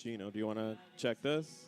Gino, do you want to check this?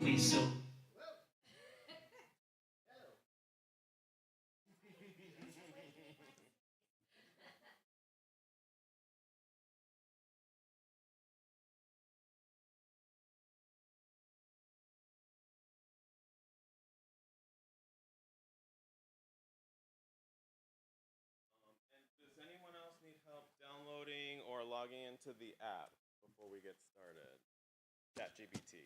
So Does anyone else need help downloading or logging into the app before we get started? ChatGPT.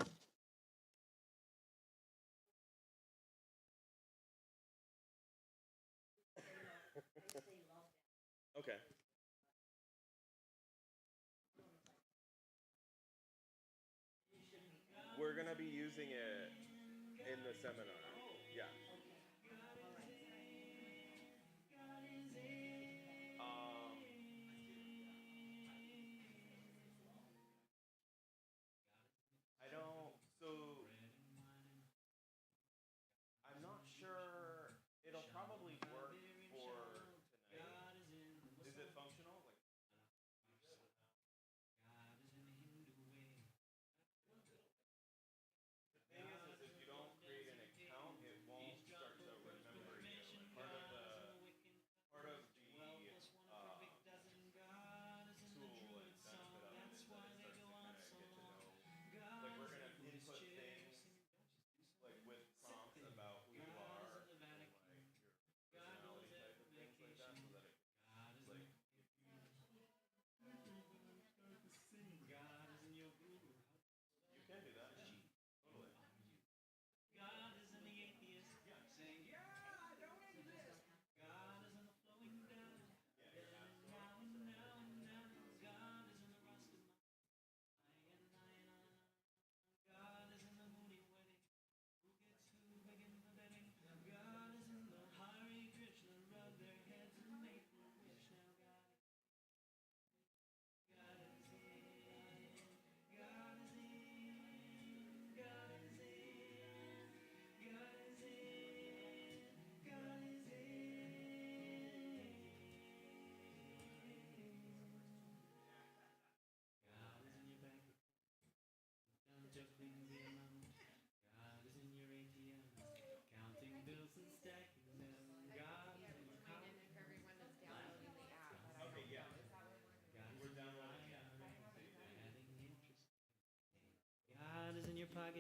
Okay. We're gonna be using it in the seminar. Yeah.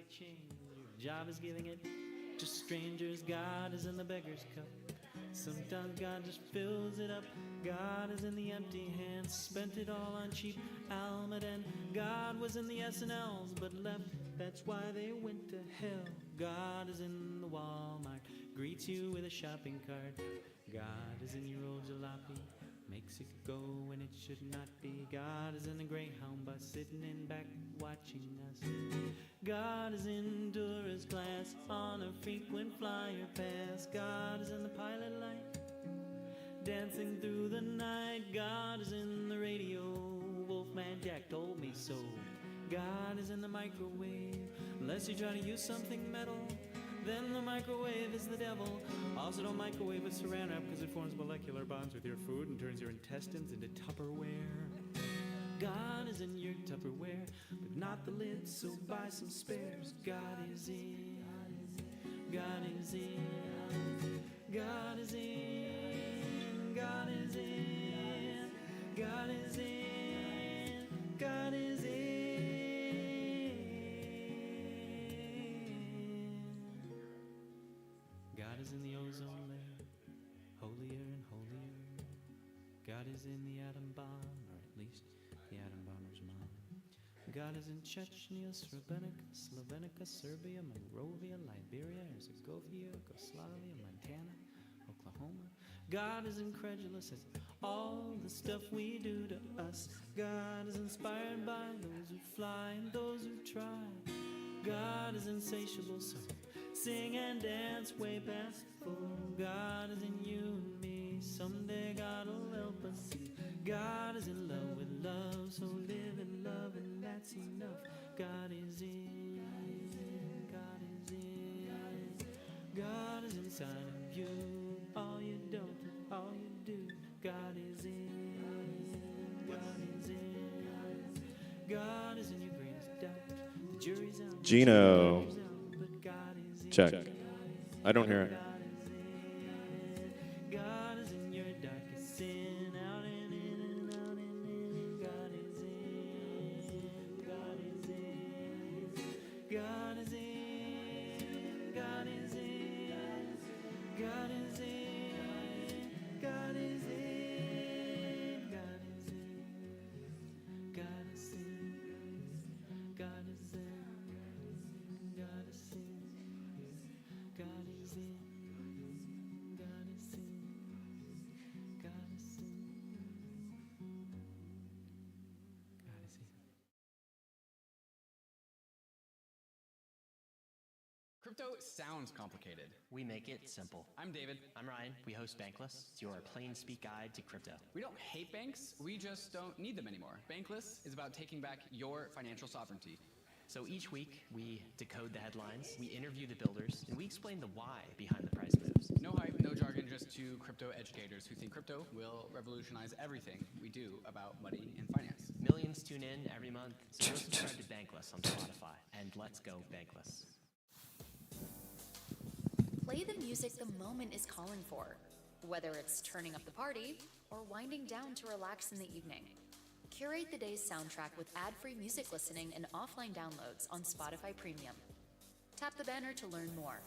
pocket change. Your job is giving it to strangers. God is in the beggar's cup. Sometimes God just fills it up. God is in the empty hands. Spent it all on cheap Almaden. God was in the S&Ls but left. That's why they went to hell. God is in the Walmart. Greets you with a shopping cart. God is in your old jalopy. Makes it go when it should not be. God is in the Greyhound bus, sitting in back watching us. God is in tourist class on a frequent flyer pass. God is in the pilot light, dancing through the night. God is in the radio, Wolfman Jack told me so. God is in the microwave, unless you try to use something metal, then the microwave is the devil. Also don't microwave with saran wrap because it forms molecular bonds with your food and turns your intestines into Tupperware. God is in your Tupperware, but not the lid, so buy some spares. God is in, God is in, God is in, God is in, God is in, God is in. God is in the ozone layer, holier and holier. God is in the atom bomb, or at least the atom bomber's mom. God is in Chechnya, Srebrenica, Slovenica, Serbia, Monrovia, Liberia, Herzegovina, Yugoslavia, Montana, Oklahoma. God is incredulous as all the stuff we do to us. God is inspired by those who fly and those who try. God is insatiable, so sing and dance way past full. God is in you and me. Someday God will help us see. God is in love with love, so live in love and that's enough. God is in, God is in, God is inside of you. All you don't, all you do. God is in, God is in, God is in your greatest doubt. The jury's out. Gino. Check. I don't hear it. God is in your darkest sin, out and in and out and in. God is in, God is in, God is in, God is in, God is in, God is in, God is in, God is in, God is in, God is in. God is in, God is in, God is in, God is in. Crypto sounds complicated. We make it simple. I'm David. I'm Ryan. We host Bankless. It's your plain speak guide to crypto. We don't hate banks, we just don't need them anymore. Bankless is about taking back your financial sovereignty. So each week, we decode the headlines, we interview the builders, and we explain the why behind the price moves. No hype, no jargon, just two crypto educators who think crypto will revolutionize everything we do about money and finance. Millions tune in every month, so go subscribe to Bankless on Spotify, and let's go Bankless. Play the music the moment is calling for, whether it's turning up the party or winding down to relax in the evening. Curate the day's soundtrack with ad-free music listening and offline downloads on Spotify Premium. Tap the banner to learn more.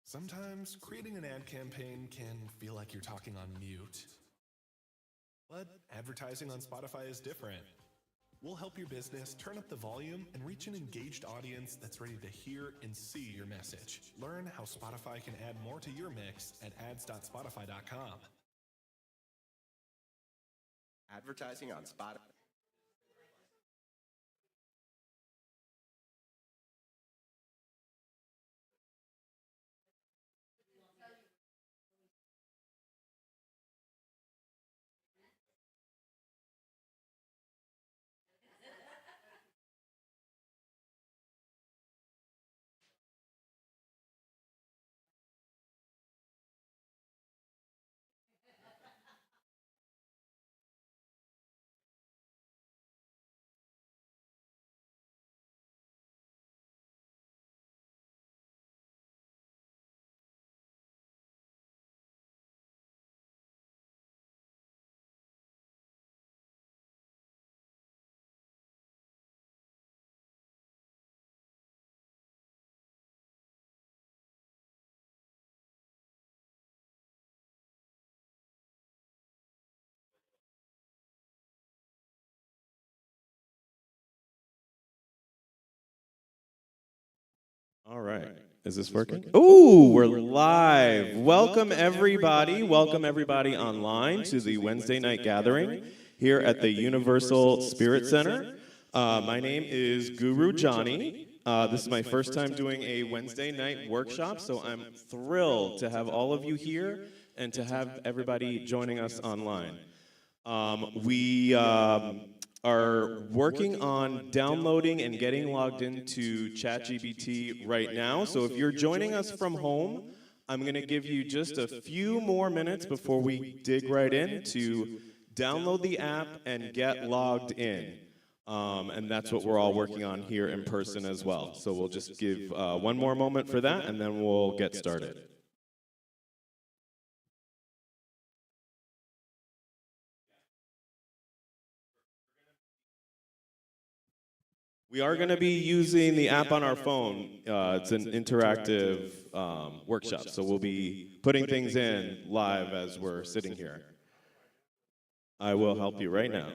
Sometimes creating an ad campaign can feel like you're talking on mute. But advertising on Spotify is different. We'll help your business turn up the volume and reach an engaged audience that's ready to hear and see your message. Learn how Spotify can add more to your mix at ads.spotify.com. Advertising on Spotify. All right. Is this working? Oh, we're live. Welcome, everybody. Welcome, everybody online to the Wednesday night gathering here at the Universal Spirit Center. My name is Guru Johnny. This is my first time doing a Wednesday night workshop, so I'm thrilled to have all of you here and to have everybody joining us online. We are working on downloading and getting logged into ChatGPT right now. So if you're joining us from home, I'm going to give you just a few more minutes before we dig right in to download the app and get logged in. And that's what we're all working on here in person as well. So we'll just give one more moment for that, and then we'll get started. We are going to be using the app on our phone. It's an interactive workshop, so we'll be putting things in live as we're sitting here. I will help you right now.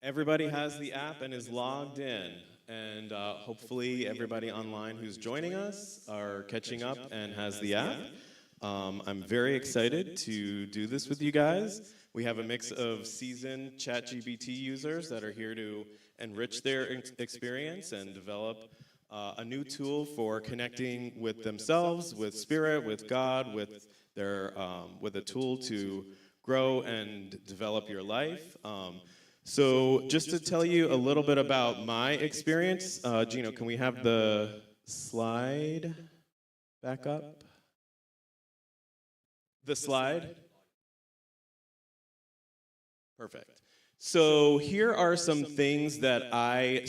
Everybody has the app and is logged in. And hopefully everybody online who's joining us are catching up and has the app. I'm very excited to do this with you guys. We have a mix of seasoned ChatGPT users that are here to enrich their experience and develop a new tool for connecting with themselves, with spirit, with God, with a tool to grow and develop your life. So just to tell you a little bit about my experience, Gino, can we have the slide back up? The slide? Perfect. So here are some things that I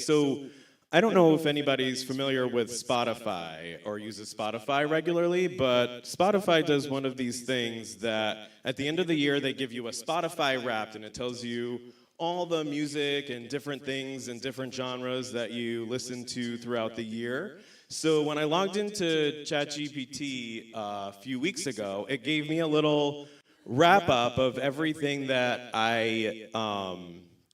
don't know if anybody's familiar with Spotify or uses Spotify regularly, but Spotify does one of these things that at the end of the year they give you a Spotify Wrapped, and it tells you all the music and different things and different genres that you listen to throughout the year. So when I logged into ChatGPT a few weeks ago, it gave me a little wrap up of everything that I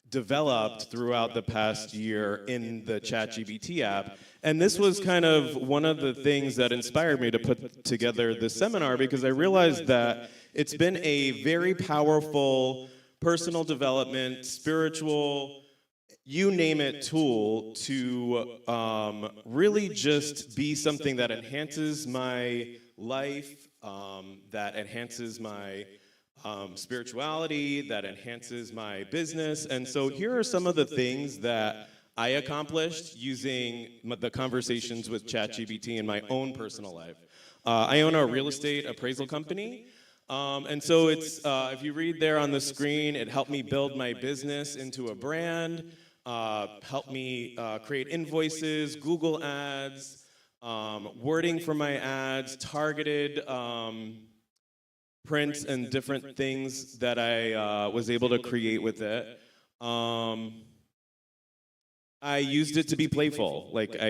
developed throughout the past year in the ChatGPT app. And this was kind of one of the things that inspired me to put together this seminar, because I realized that it's been a very powerful personal development, spiritual, you name it, tool to really just be something that enhances my life, that enhances my spirituality, that enhances my business. And so here are some of the things that I accomplished using the conversations with ChatGPT in my own personal life. I own a real estate appraisal company. And so it's, if you read there on the screen, it helped me build my business into a brand, helped me create invoices, Google ads, wording for my ads, targeted prints and different things that I was able to create with it. I used it to be playful. Like I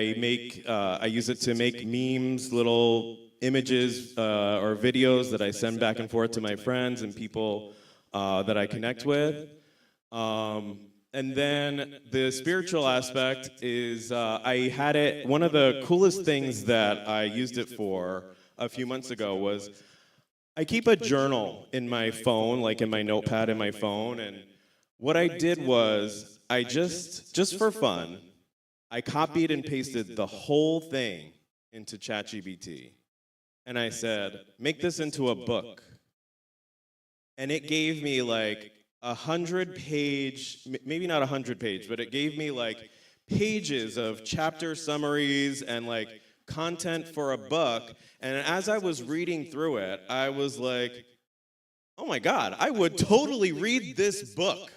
use it to make memes, little images or videos that I send back and forth to my friends and people that I connect with. And then the spiritual aspect is I had it, one of the coolest things that I used it for a few months ago was I keep a journal in my phone, like in my notepad in my phone, and what I did was I just for fun, I copied and pasted the whole thing into ChatGPT. And I said, make this into a book. And it gave me like 100-page, maybe not 100-page, but it gave me like pages of chapter summaries and like content for a book. And as I was reading through it, I was like, oh my God, I would totally read this book.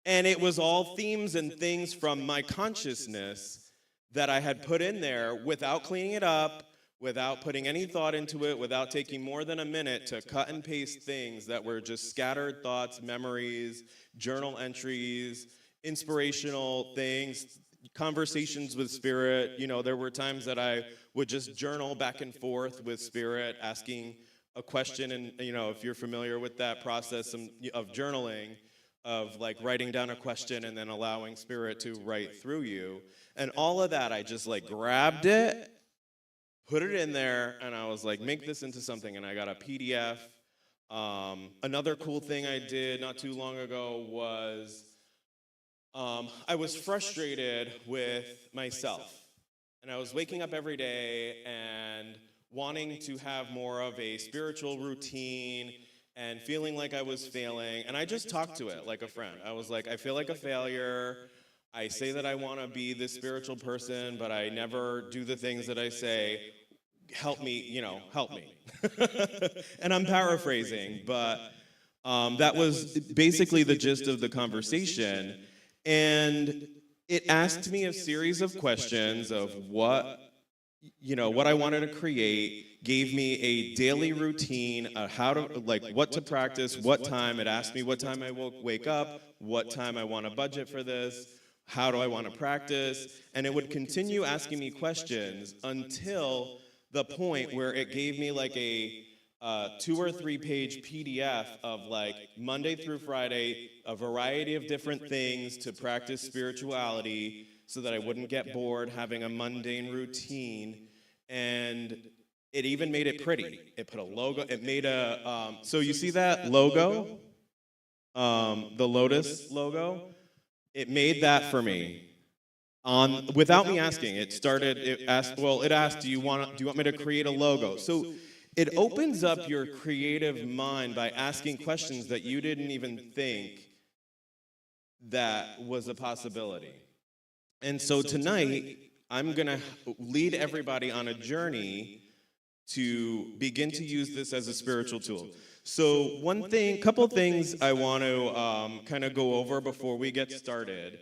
And it was all themes and things from my consciousness that I had put in there without cleaning it up, without putting any thought into it, without taking more than a minute to cut and paste things that were just scattered thoughts, memories, journal entries, inspirational things, conversations with spirit. You know, there were times that I would just journal back and forth with spirit, asking a question. And, you know, if you're familiar with that process of journaling, of like writing down a question and then allowing spirit to write through you. And all of that, I just like grabbed it, put it in there, and I was like, make this into something. And I got a PDF. Another cool thing I did not too long ago was I was frustrated with myself. And I was waking up every day and wanting to have more of a spiritual routine and feeling like I was failing. And I just talked to it like a friend. I was like, I feel like a failure. I say that I want to be this spiritual person, but I never do the things that I say. Help me, you know, help me. And I'm paraphrasing, but that was basically the gist of the conversation. And it asked me a series of questions of what I wanted to create, gave me a daily routine, how to, like, what to practice, what time. It asked me what time I wake up, what time I want to budget for this, how do I want to practice, and it would continue asking me questions until the point where it gave me like a 2 or 3 page PDF of like Monday through Friday, a variety of different things to practice spirituality so that I wouldn't get bored having a mundane routine. And it even made it pretty. It put a logo, it made a, so you see that logo? The Lotus logo? It made that for me. Without me asking, it asked, do you want me to create a logo? So it opens up your creative mind by asking questions that you didn't even think that was a possibility. And so tonight, I'm gonna lead everybody on a journey to begin to use this as a spiritual tool. So couple things I want to kind of go over before we get started.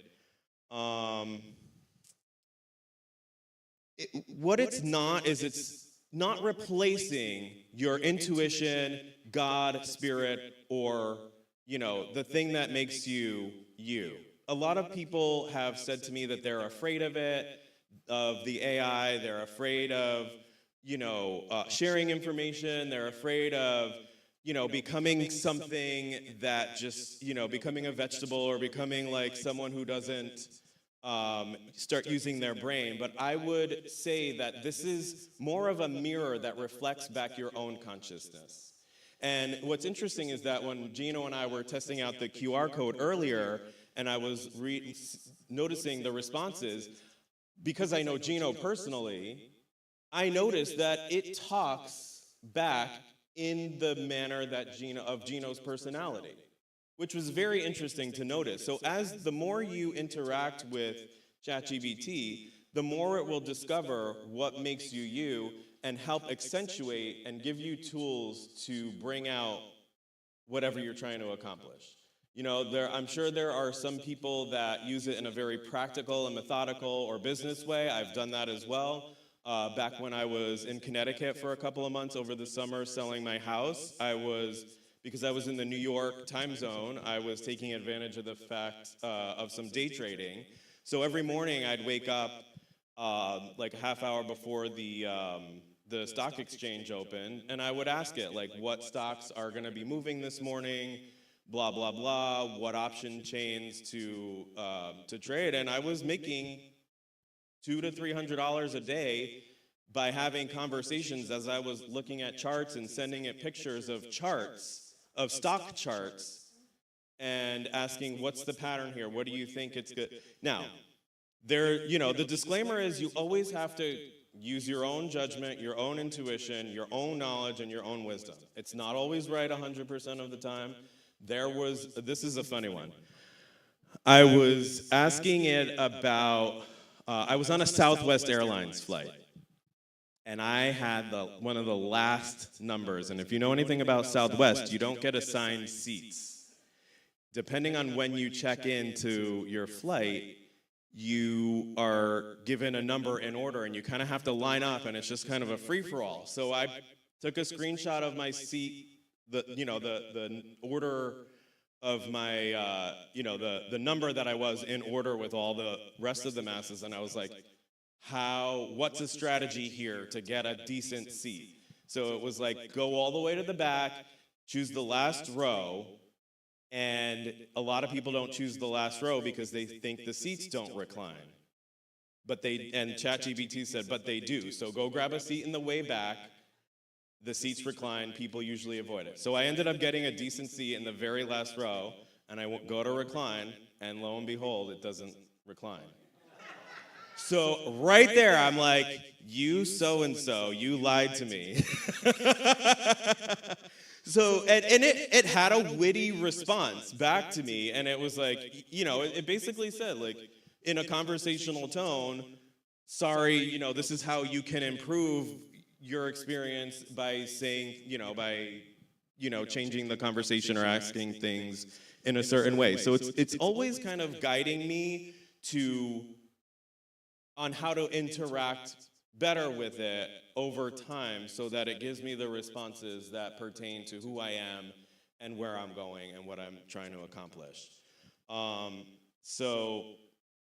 What it's not is it's not replacing your intuition, God, spirit, or, the thing that makes you, you. A lot of people have said to me that they're afraid of it, of the AI, they're afraid of, sharing information, they're afraid of, becoming something that just, becoming a vegetable or becoming like someone who doesn't start using their brain. But I would say that this is more of a mirror that reflects back your own consciousness. And what's interesting is that when Gino and I were testing out the QR code earlier, and I was noticing the responses, because I know Gino personally, I noticed that it talks back in the manner that Gino's personality, which was very interesting to notice. So as the more you interact with ChatGPT, the more it will discover what makes you you and help accentuate and give you tools to bring out whatever you're trying to accomplish. I'm sure there are some people that use it in a very practical and methodical or business way. I've done that as well. Back when I was in Connecticut for a couple of months over the summer selling my house, because I was in the New York time zone, I was taking advantage of the fact of some day trading. So every morning I'd wake up like a half hour before the stock exchange opened, and I would ask it, like, what stocks are going to be moving this morning, blah, blah, blah, what option chains to trade. And I was making $200 to $300 a day by having conversations as I was looking at charts and sending it pictures of charts, of stock charts, and asking, what's the pattern here? What do you think it's good? Now, the disclaimer is you always have to use your own judgment, your own intuition, your own knowledge, and your own wisdom. It's not always right 100% of the time. This is a funny one. I was asking it about, I was on a Southwest Airlines flight, and I had one of the last numbers. And if you know anything about Southwest, you don't get assigned seats. Depending on when you check into your flight, you are given a number in order, and you kind of have to line up, and it's just kind of a free-for-all. So I took a screenshot of my seat, the order of my, the number that I was in order with all the rest of the masses, and I was like, what's a strategy here to get a decent seat? So it was like, go all the way to the back, choose the last row, and a lot of people don't choose the last row because they think the seats don't recline. And ChatGPT said, but they do. So go grab a seat in the way back. The seats recline, people usually avoid it. So I ended up getting a decent seat in the very last row, and I go to recline, and lo and behold, it doesn't recline. So right there, I'm like, you so-and-so, you lied to me. So, and it had a witty response back to me, and it was like, it basically said, like, in a conversational tone, sorry, this is how you can improve your experience by saying, changing the conversation or asking things in a certain way. So it's always kind of guiding me on how to interact better with it over time so that it gives me the responses that pertain to who I am and where I'm going and what I'm trying to accomplish. So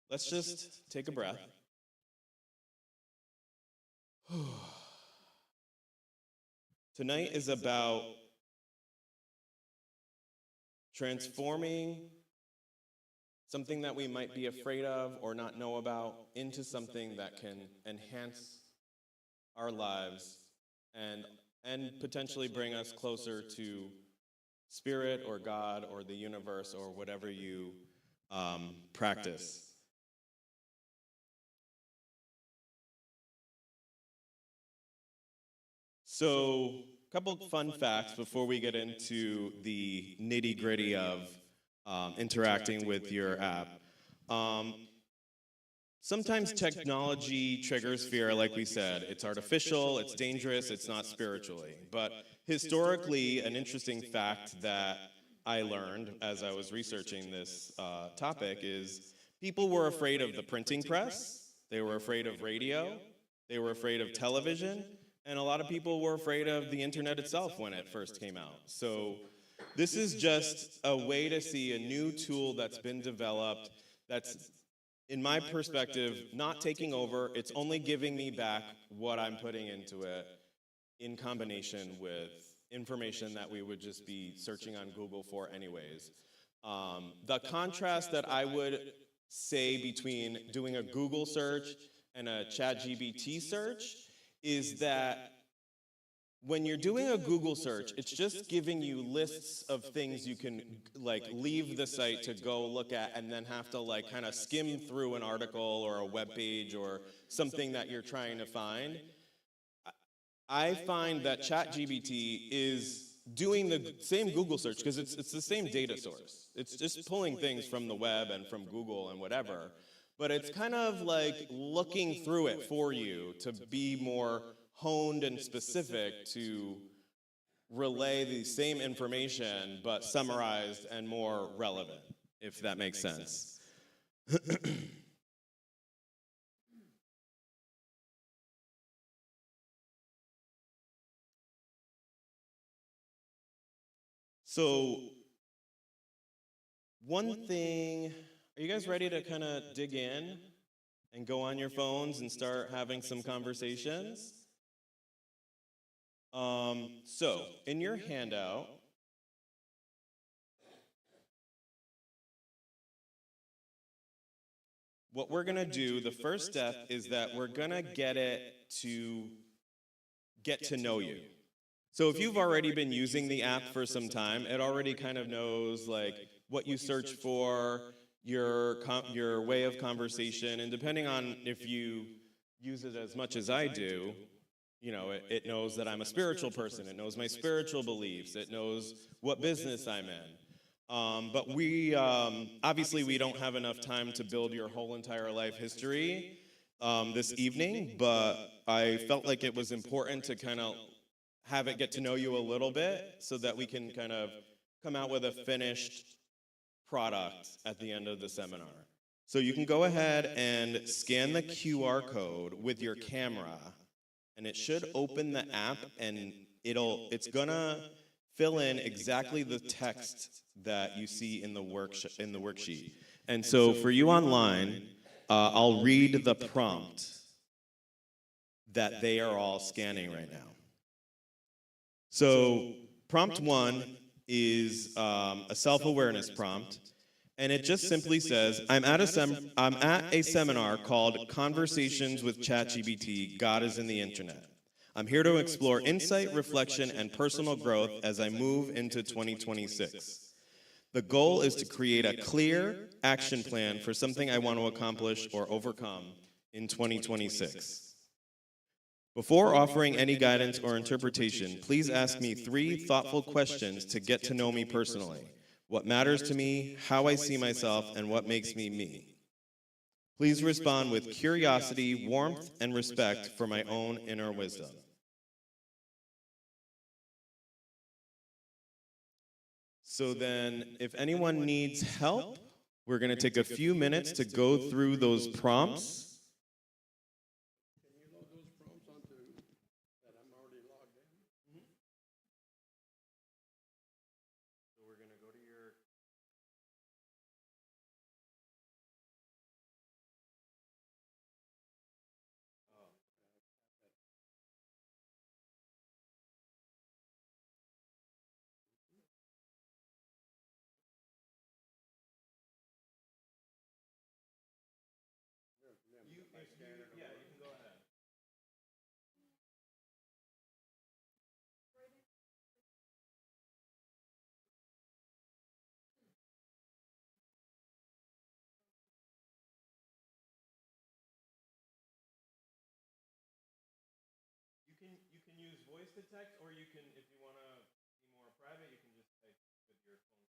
let's just take a breath. Tonight is about transforming something that we might be afraid of or not know about into something that can enhance our lives and potentially bring us closer to spirit or God or the universe or whatever you practice. So, a couple fun facts before we get into the nitty-gritty of interacting with your app. Sometimes technology triggers fear, like we said. It's artificial, it's dangerous, it's not spiritually. But historically, an interesting fact that I learned as I was researching this topic is people were afraid of the printing press, they were afraid of radio, they were afraid of television, and a lot of people were afraid of the internet itself when it first came out. So this is just a way to see a new tool that's been developed that's, in my perspective, not taking over. It's only giving me back what I'm putting into it in combination with information that we would just be searching on Google for anyways. The contrast that I would say between doing a Google search and a ChatGPT search is that when you're doing a Google search, it's just giving you lists of things you can like leave the site to go look at and then have to like kind of skim through an article or a web page or something that you're trying to find. I find that ChatGPT is doing the same Google search because it's the same data source. It's just pulling things from the web and from Google and whatever. But it's kind of like looking through it for you to be more honed and specific to relay the same information but summarized and more relevant, if that makes sense. So, one thing, are you guys ready to kind of dig in and go on your phones and start having some conversations? So, in your handout, what we're gonna do, the first step is that we're gonna get it to get to know you. So if you've already been using the app for some time, it already kind of knows like what you search for, your way of conversation, and depending on if you use it as much as I do, you know, it knows that I'm a spiritual person, it knows my spiritual beliefs, it knows what business I'm in. But we, obviously we don't have enough time to build your whole entire life history this evening, but I felt like it was important to kind of have it get to know you a little bit so that we can kind of come out with a finished product at the end of the seminar. So you can go ahead and scan the QR code with your camera, and it should open the app, and it's gonna fill in exactly the text that you see in the worksheet. And so for you online, I'll read the prompt that they are all scanning right now. So prompt 1 is a self-awareness prompt, and it just simply says, I'm at a seminar called Conversations with ChatGPT, God is in the Internet. I'm here to explore insight, reflection, and personal growth as I move into 2026. The goal is to create a clear action plan for something I want to accomplish or overcome in 2026. Before offering any guidance or interpretation, please ask me 3 thoughtful questions to get to know me personally. What matters to me, how I see myself, and what makes me me. Please respond with curiosity, warmth, and respect for my own inner wisdom. So then, if anyone needs help, we're going to take a few minutes to go through those prompts. Yeah, you can go ahead. You can use voice to text, or you can, if you want to be more private, you can just type with your phone.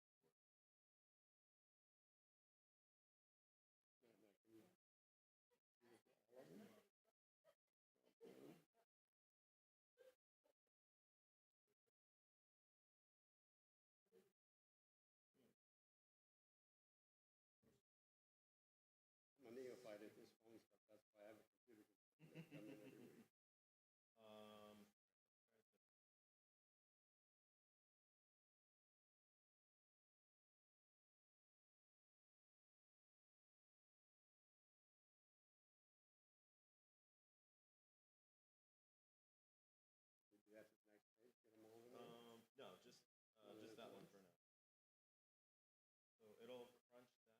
I'm a neophyte at this phone stuff. That's why I have a computer. Come in every week. Um, We do that to the next page. Get them all over there. no, just that one for now. So it'll crunch that.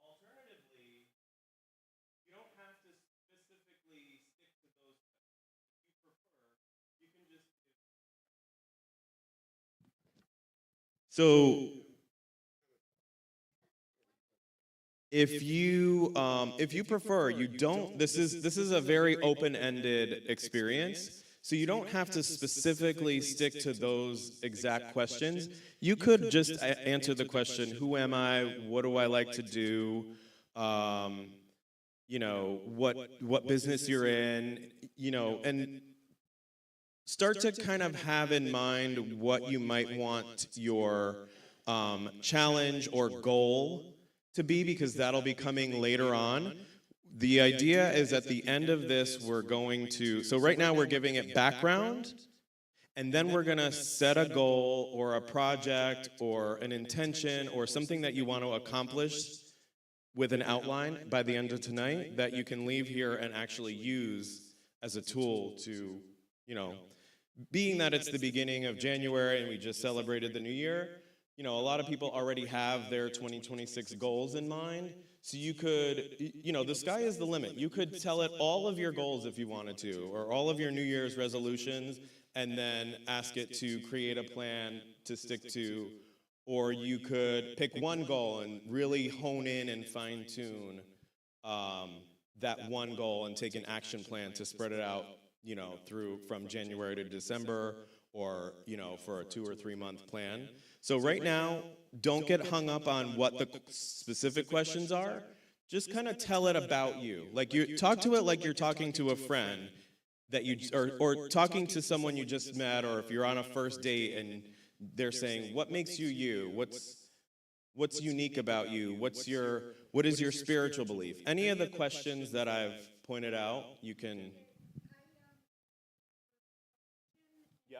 Alternatively, you don't have to specifically stick to those questions. If you prefer, you can just give. So if you prefer, you don't. This is a very open-ended experience. So you don't have to specifically stick to those exact questions. You could just answer the question, who am I? What do I like to do? You know, what business you're in, you know, and start to kind of have in mind what you might want your challenge or goal to be, because that'll be coming later on. The idea is at the end of this, we're going to, so right now we're giving it background, and then we're going to set a goal or a project or an intention or something that you want to accomplish with an outline by the end of tonight that you can leave here and actually use as a tool to, you know, being that it's the beginning of January and we just celebrated the new year, you know, a lot of people already have their 2026 goals in mind. So you could, you know, the sky is the limit. You could tell it all of your goals if you wanted to, or all of your New Year's resolutions, and then ask it to create a plan to stick to. Or you could pick one goal and really hone in and fine tune that one goal and take an action plan to spread it out, you know, through from January to December, or, you know, for a 2 or 3 month plan. So right now, don't get hung up on what the specific questions are. Just kind of tell it about you. Like, you talk to it like you're talking to a friend that you, or talking to someone you just met, or if you're on a first date and they're saying, what makes you you? What's unique about you? What is your spiritual belief? Any of the questions that I've pointed out, you can. Yeah.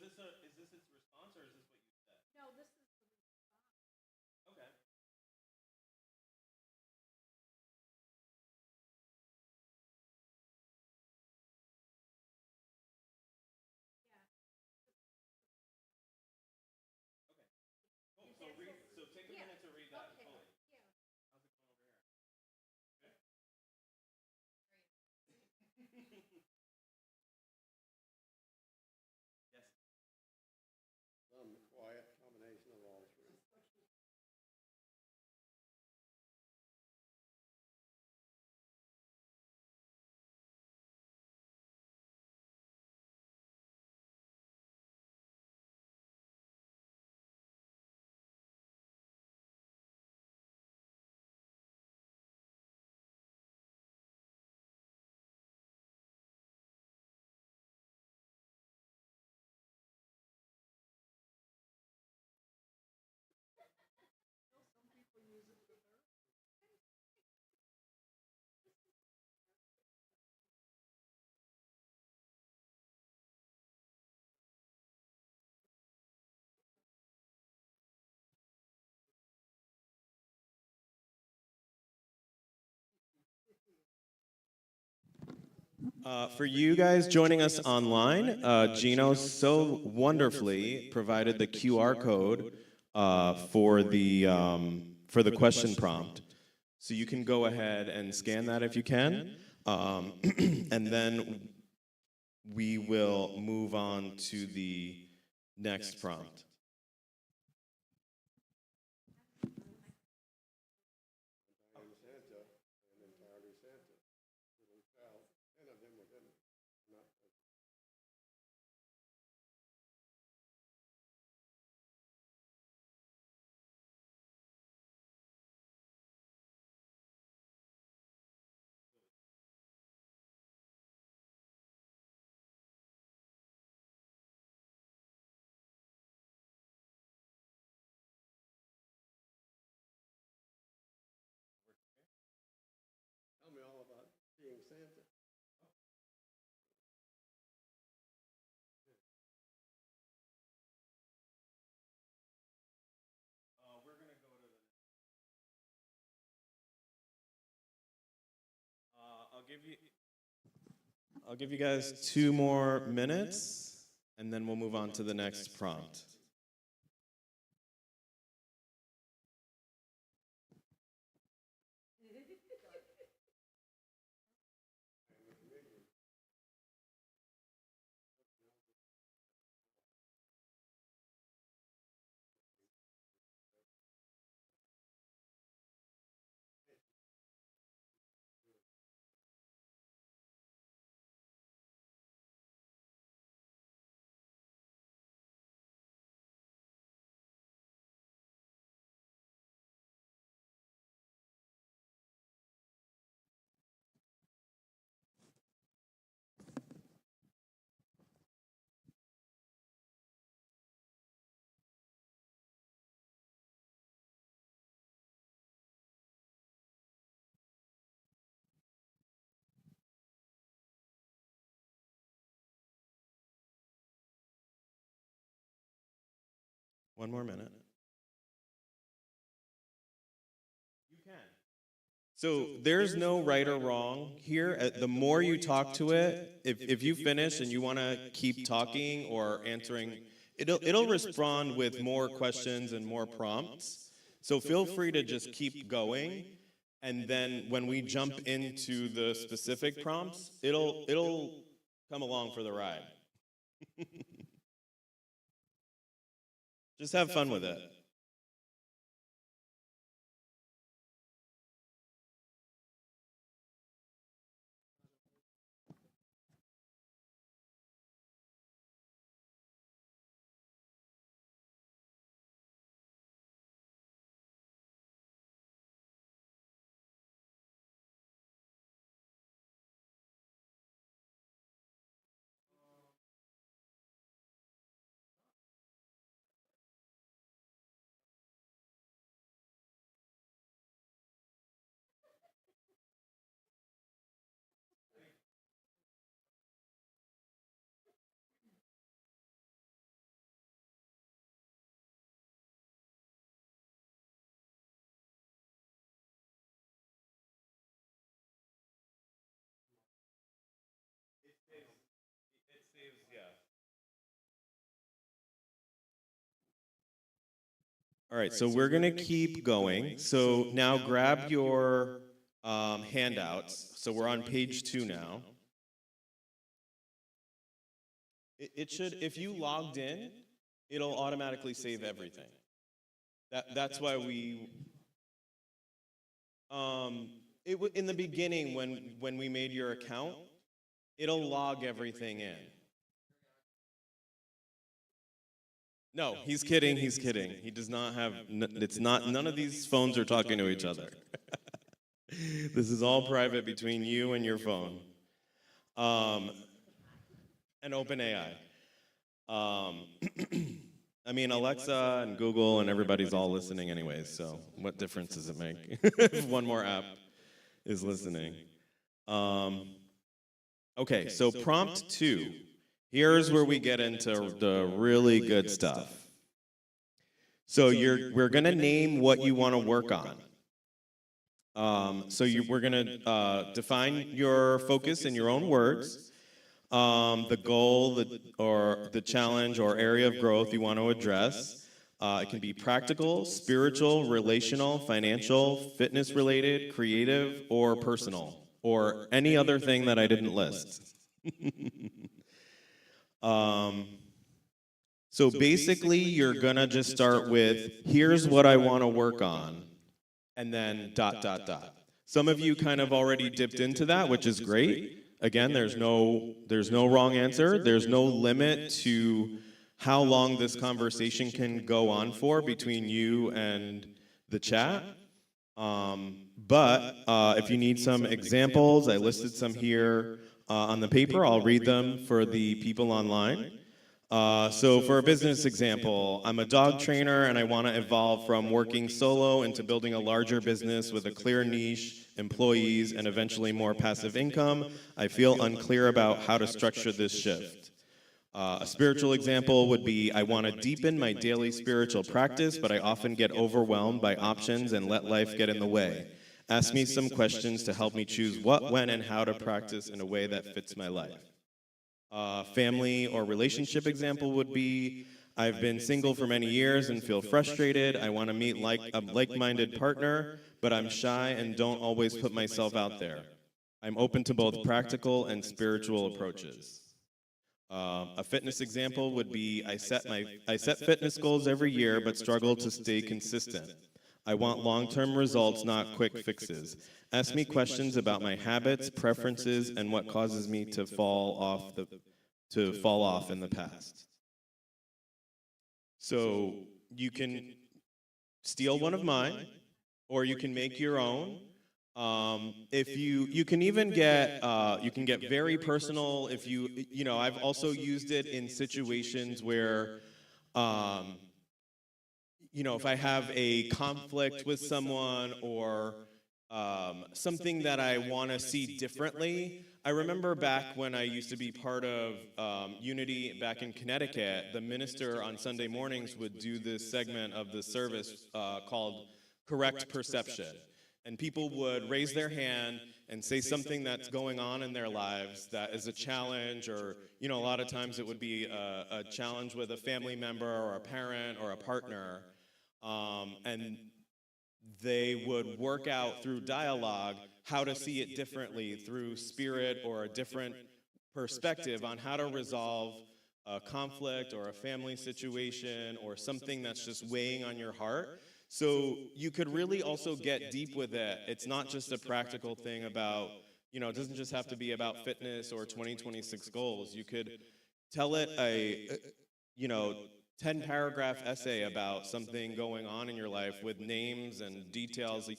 this its response, or is this what you said? No, this is the response. Okay. Yeah. Okay. Cool. So read. So take a minute to read that Okay. fully. Yeah. How's it going over here? Good. Yes. Some quiet combination of all three. Some people use it for therapy. For you guys joining us online, Gino so wonderfully provided the QR code for the question prompt. So you can go ahead and scan that if you can, and then we will move on to the next prompt. Entirely Santa and entirely Santa. Little child, 10 of them were hidden. Not Tell me all about seeing Santa. We're gonna go to the. I'll give you guys 2 more minutes, and then we'll move on to the next prompt. One more minute. You can. So there's no right or wrong here. The more you talk to it, if you finish and you want to keep talking or answering, it'll respond with more questions and more prompts. So feel free to just keep going, and then when we jump into the specific prompts, it'll come along for the ride. Just have fun with it. All right, so we're gonna keep going. So now grab your handouts. So we're on page 2 now. It should, if you logged in, it'll automatically save everything. That's why we, in the beginning when we made your account, it'll log everything in. No, he's kidding, he's kidding. He does not have, it's not, none of these phones are talking to each other. This is all private between you and your phone. And OpenAI. I mean, Alexa and Google and everybody's all listening anyways, so what difference does it make if one more app is listening? Okay, so prompt 2. Here's where we get into the really good stuff. So we're going to name what you want to work on. We're going to define your focus in your own words, the goal or the challenge or area of growth you want to address. It can be practical, spiritual, relational, financial, fitness-related, creative, or personal, or any other thing that I didn't list. So basically, you're going to just start with, here's what I want to work on, and then ... Some of you kind of already dipped into that, which is great. Again, there's no wrong answer. There's no limit to how long this conversation can go on for between you and the chat. But if you need some examples, I listed some here on the paper. I'll read them for the people online. So for a business example, I'm a dog trainer and I want to evolve from working solo into building a larger business with a clear niche, employees, and eventually more passive income. I feel unclear about how to structure this shift. A spiritual example would be, I want to deepen my daily spiritual practice, but I often get overwhelmed by options and let life get in the way. Ask me some questions to help me choose what, when, and how to practice in a way that fits my life. Family or relationship example would be, I've been single for many years and feel frustrated. I want to meet a like-minded partner, but I'm shy and don't always put myself out there. I'm open to both practical and spiritual approaches. A fitness example would be, I set fitness goals every year, but struggle to stay consistent. I want long-term results, not quick fixes. Ask me questions about my habits, preferences, and what causes me to fall off in the past. So you can steal one of mine, or you can make your own. If you can even get very personal. If I've also used it in situations where if I have a conflict with someone or something that I want to see differently. I remember back when I used to be part of Unity back in Connecticut, the minister on Sunday mornings would do this segment of the service called Correct Perception. And people would raise their hand and say something that's going on in their lives that is a challenge, or a lot of times it would be a challenge with a family member or a parent or a partner. And they would work out through dialogue how to see it differently through spirit or a different perspective on how to resolve a conflict or a family situation or something that's just weighing on your heart. So you could really also get deep with it. It's not just a practical thing about, it doesn't just have to be about fitness or 2026 goals. You could tell it a 10-paragraph essay about something going on in your life with names and details.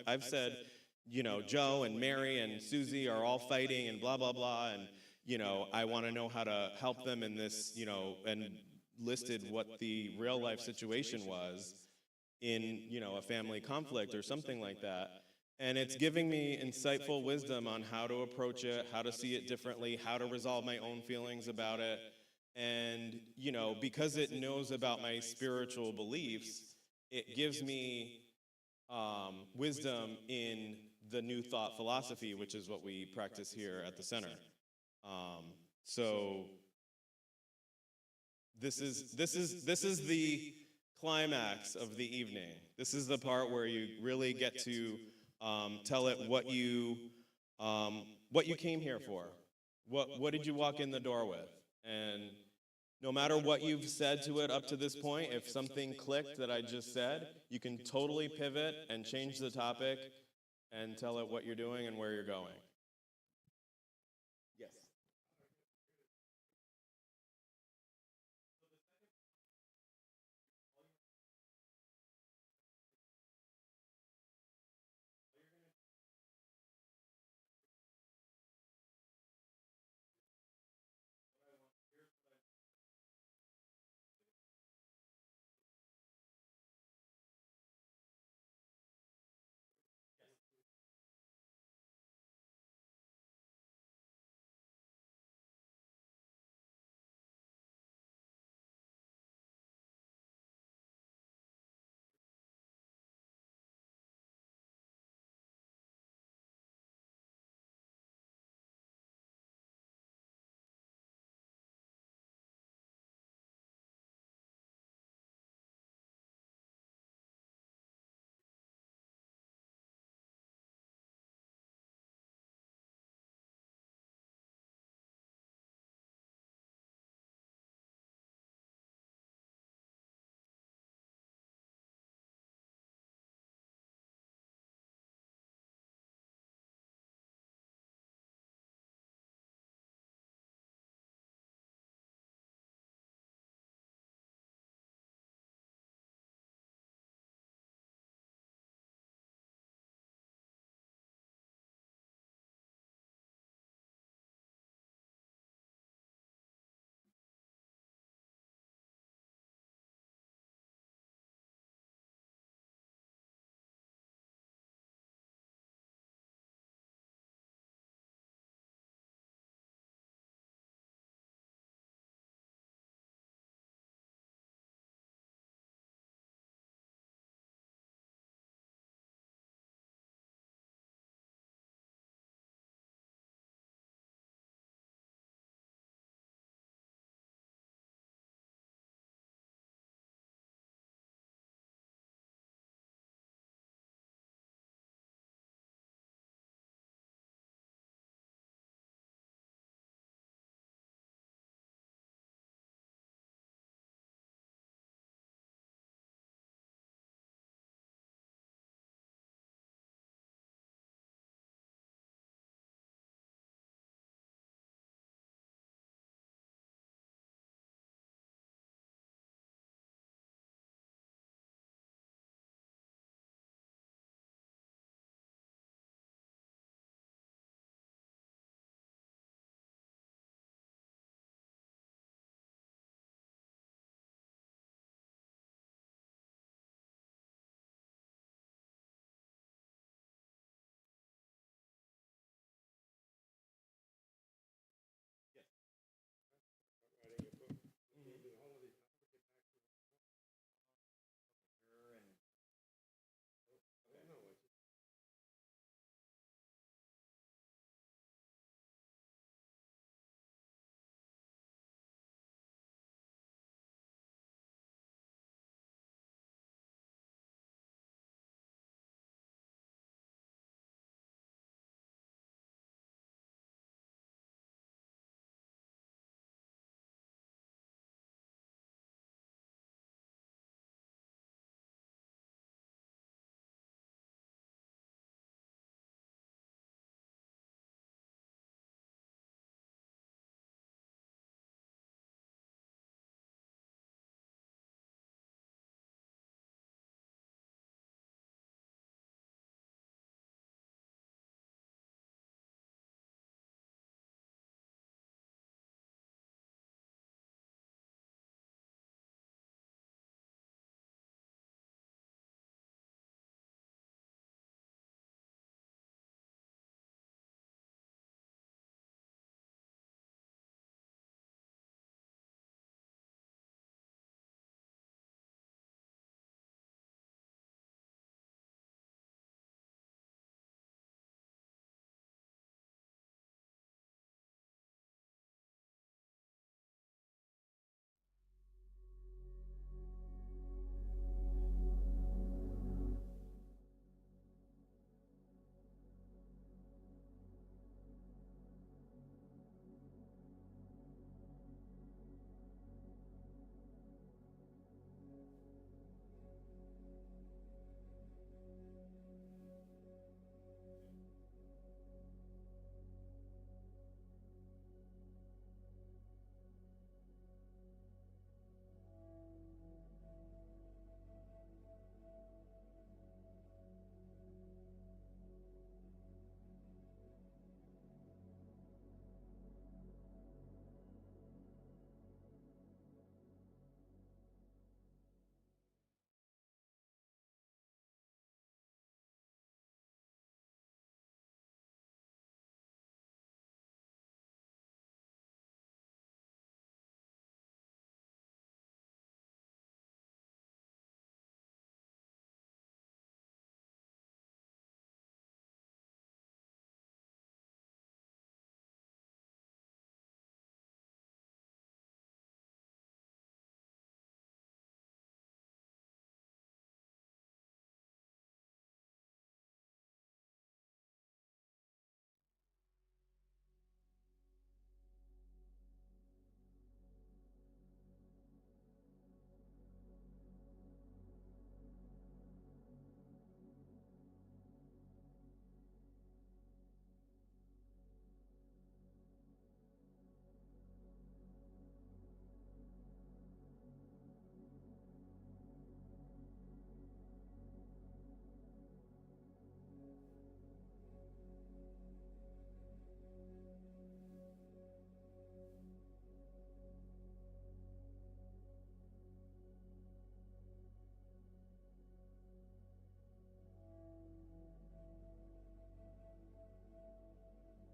I've said, Joe and Mary and Susie are all fighting and blah, blah, blah, and, I want to know how to help them in this, and listed what the real life situation was in, a family conflict or something like that. And it's giving me insightful wisdom on how to approach it, how to see it differently, how to resolve my own feelings about it. And, because it knows about my spiritual beliefs, it gives me wisdom in the new thought philosophy, which is what we practice here at the center. So this is the climax of the evening. This is the part where you really get to tell it what you came here for. What did you walk in the door with? And no matter what you've said to it up to this point, if something clicked that I just said, you can totally pivot and change the topic and tell it what you're doing and where you're going. Yes.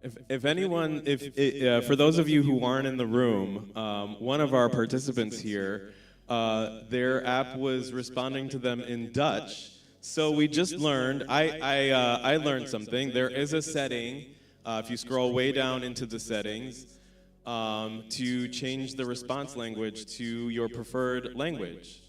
If anyone, for those of you who aren't in the room, one of our participants here, their app was responding to them in Dutch. So we just learned. I learned something. There is a setting, if you scroll way down into the settings, to change the response language to your preferred language.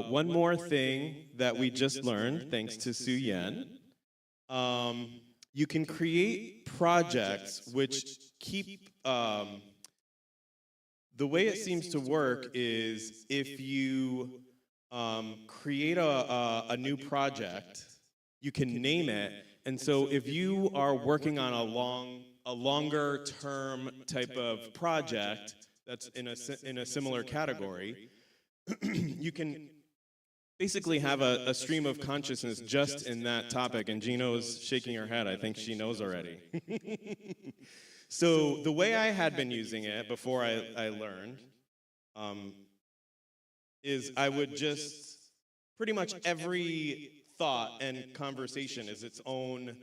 One more thing that we just learned, thanks to Su Yen, you can create projects which keep, the way it seems to work is if you create a new project, you can name it, and so if you are working on a longer term type of project that's in a similar category, you can basically have a stream of consciousness just in that topic, and Gino's shaking her head. I think she knows already. So the way I had been using it before I learned is I would just, pretty much every thought and conversation is its own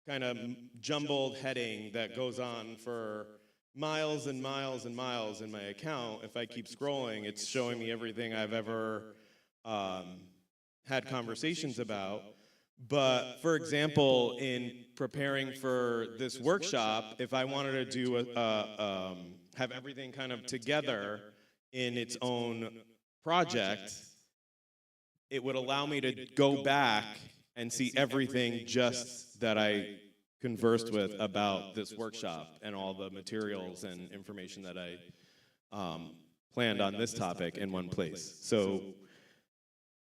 kind of jumbled heading that goes on for miles and miles and miles in my account. If I keep scrolling, it's showing me everything I've ever had conversations about. But for example, in preparing for this workshop, if I wanted to do have everything kind of together in its own project, it would allow me to go back and see everything just that I conversed with about this workshop and all the materials and information that I planned on this topic in one place. So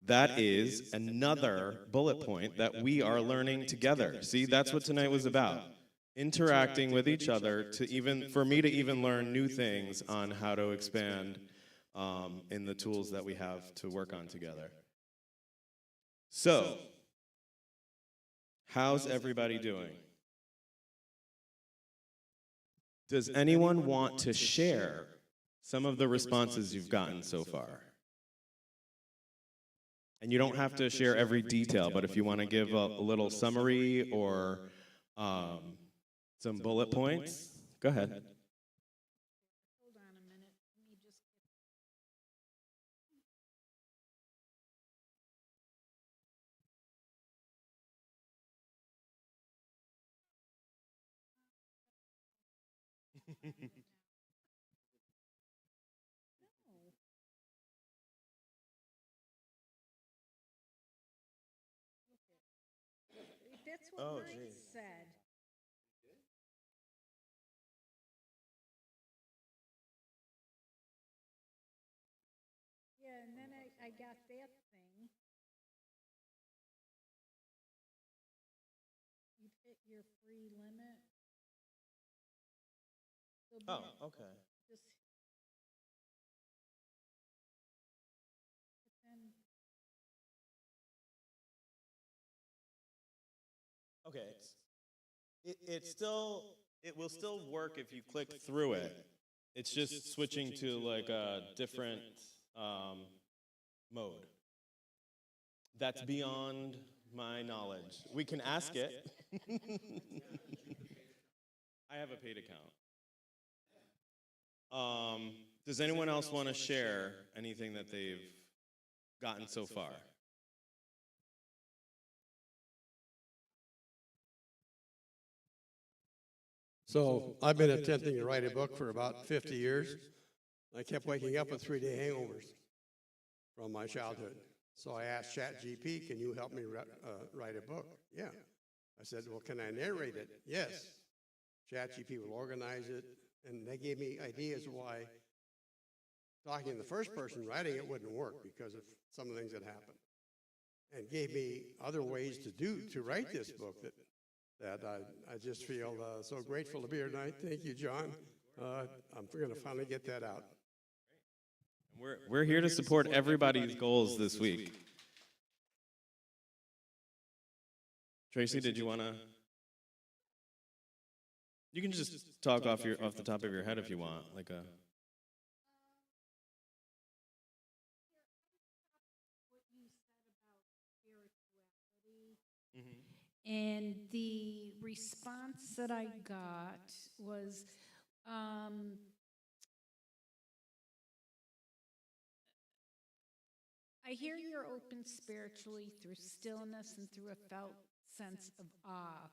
that is another bullet point that we are learning together. See, that's what tonight was about. Interacting with each other for me to even learn new things on how to expand in the tools that we have to work on together. So, how's everybody doing? Does anyone want to share some of the responses you've gotten so far? And you don't have to share every detail, but if you want to give a little summary or some bullet points, go ahead. Hold on a minute. Let me just get. No. That's what Oh, mine geez. said. Yeah, and then I got that thing. You've hit your free limit. So Oh, okay. just Okay, it will still work if you click through it. It's just switching to like a different mode. That's beyond my knowledge. We can ask it. I have a paid account. Does anyone else want to share anything that they've gotten so far? So I've been attempting to write a book for about 50 years. I kept waking up with 3-day hangovers from my childhood. So I asked ChatGPT, can you help me write a book? Yeah. I said, well, can I narrate it? Yes. ChatGPT will organize it. And they gave me ideas why talking in the first person, writing it wouldn't work because of some of the things that happened. And gave me other ways to write this book that I just feel so grateful to be here tonight. Thank you, John. I'm going to finally get that out. We're here to support everybody's goals this week. Tracy, did you want to? You can just talk off the top of your head if you want, like a. And the response that I got was, I hear you're open spiritually through stillness and through a felt sense of awe,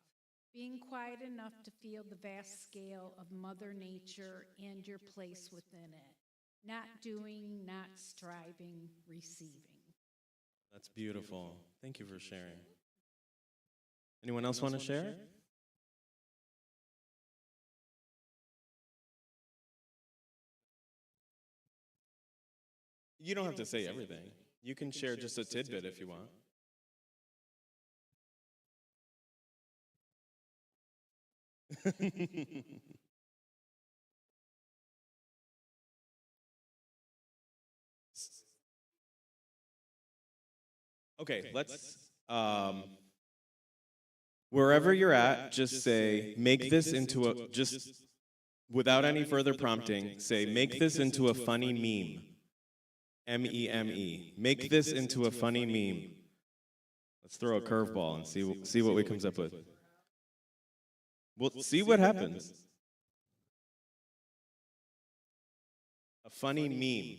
being quiet enough to feel the vast scale of Mother Nature and your place within it. Not doing, not striving, receiving. That's beautiful. Thank you for sharing. Anyone else want to share? You don't have to say everything. You can share just a tidbit if you want. Okay, let's, wherever you're at, just say, make this into a, just without any further prompting, say, make this into a funny meme. M-E-M-E. Make this into a funny meme. Let's throw a curveball and see what we comes up with. We'll see what happens. A funny meme.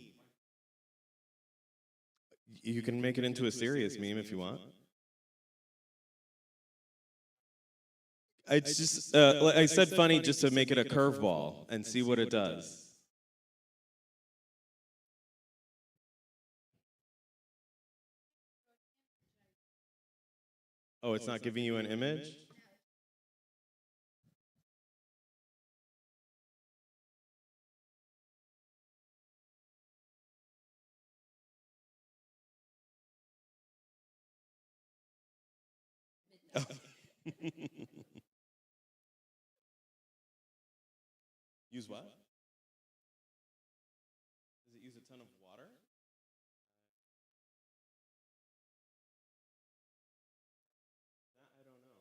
You can make it into a serious meme if you want. It's just, I said funny just to make it a curveball and see what it does. Oh, it's not giving you an image? Oh. Use what? Does it use a ton of water? That I don't know.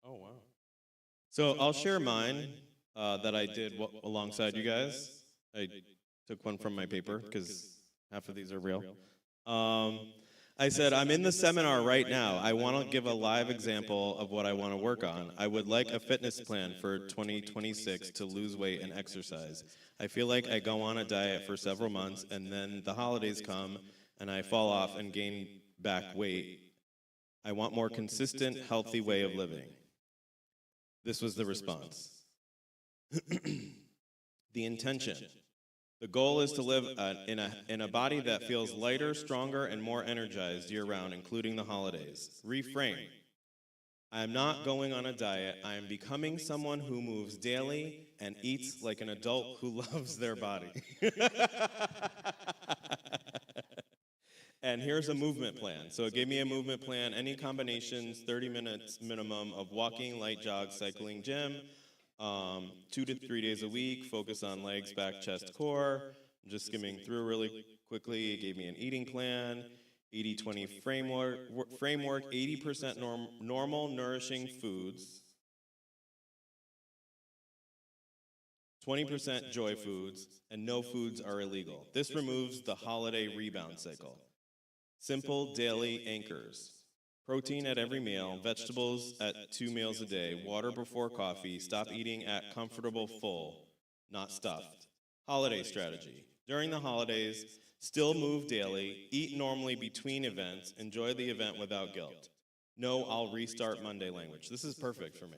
Oh, wow. So I'll share mine that I did alongside you guys. I took one from my paper because half of these are real. I said, I'm in the seminar right now. I want to give a live example of what I want to work on. I would like a fitness plan for 2026 to lose weight and exercise. I feel like I go on a diet for several months, and then the holidays come, and I fall off and gain back weight. I want more consistent, healthy way of living. This was the response. The intention. The goal is to live in a body that feels lighter, stronger, and more energized year-round, including the holidays. Reframe. I am not going on a diet. I am becoming someone who moves daily and eats like an adult who loves their body. And here's a movement plan. So it gave me a movement plan, any combinations, 30 minutes minimum of walking, light jog, cycling, gym, 2 to 3 days a week, focus on legs, back, chest, core. I'm just skimming through really quickly. It gave me an eating plan, 80-20 framework, 80% normal, nourishing foods, 20% joy foods, and no foods are illegal. This removes the holiday rebound cycle. Simple daily anchors. Protein at every meal, vegetables at 2 meals a day, water before coffee, stop eating at comfortable full, not stuffed. Holiday strategy. During the holidays, still move daily, eat normally between events, enjoy the event without guilt. No, I'll restart Monday language. This is perfect for me,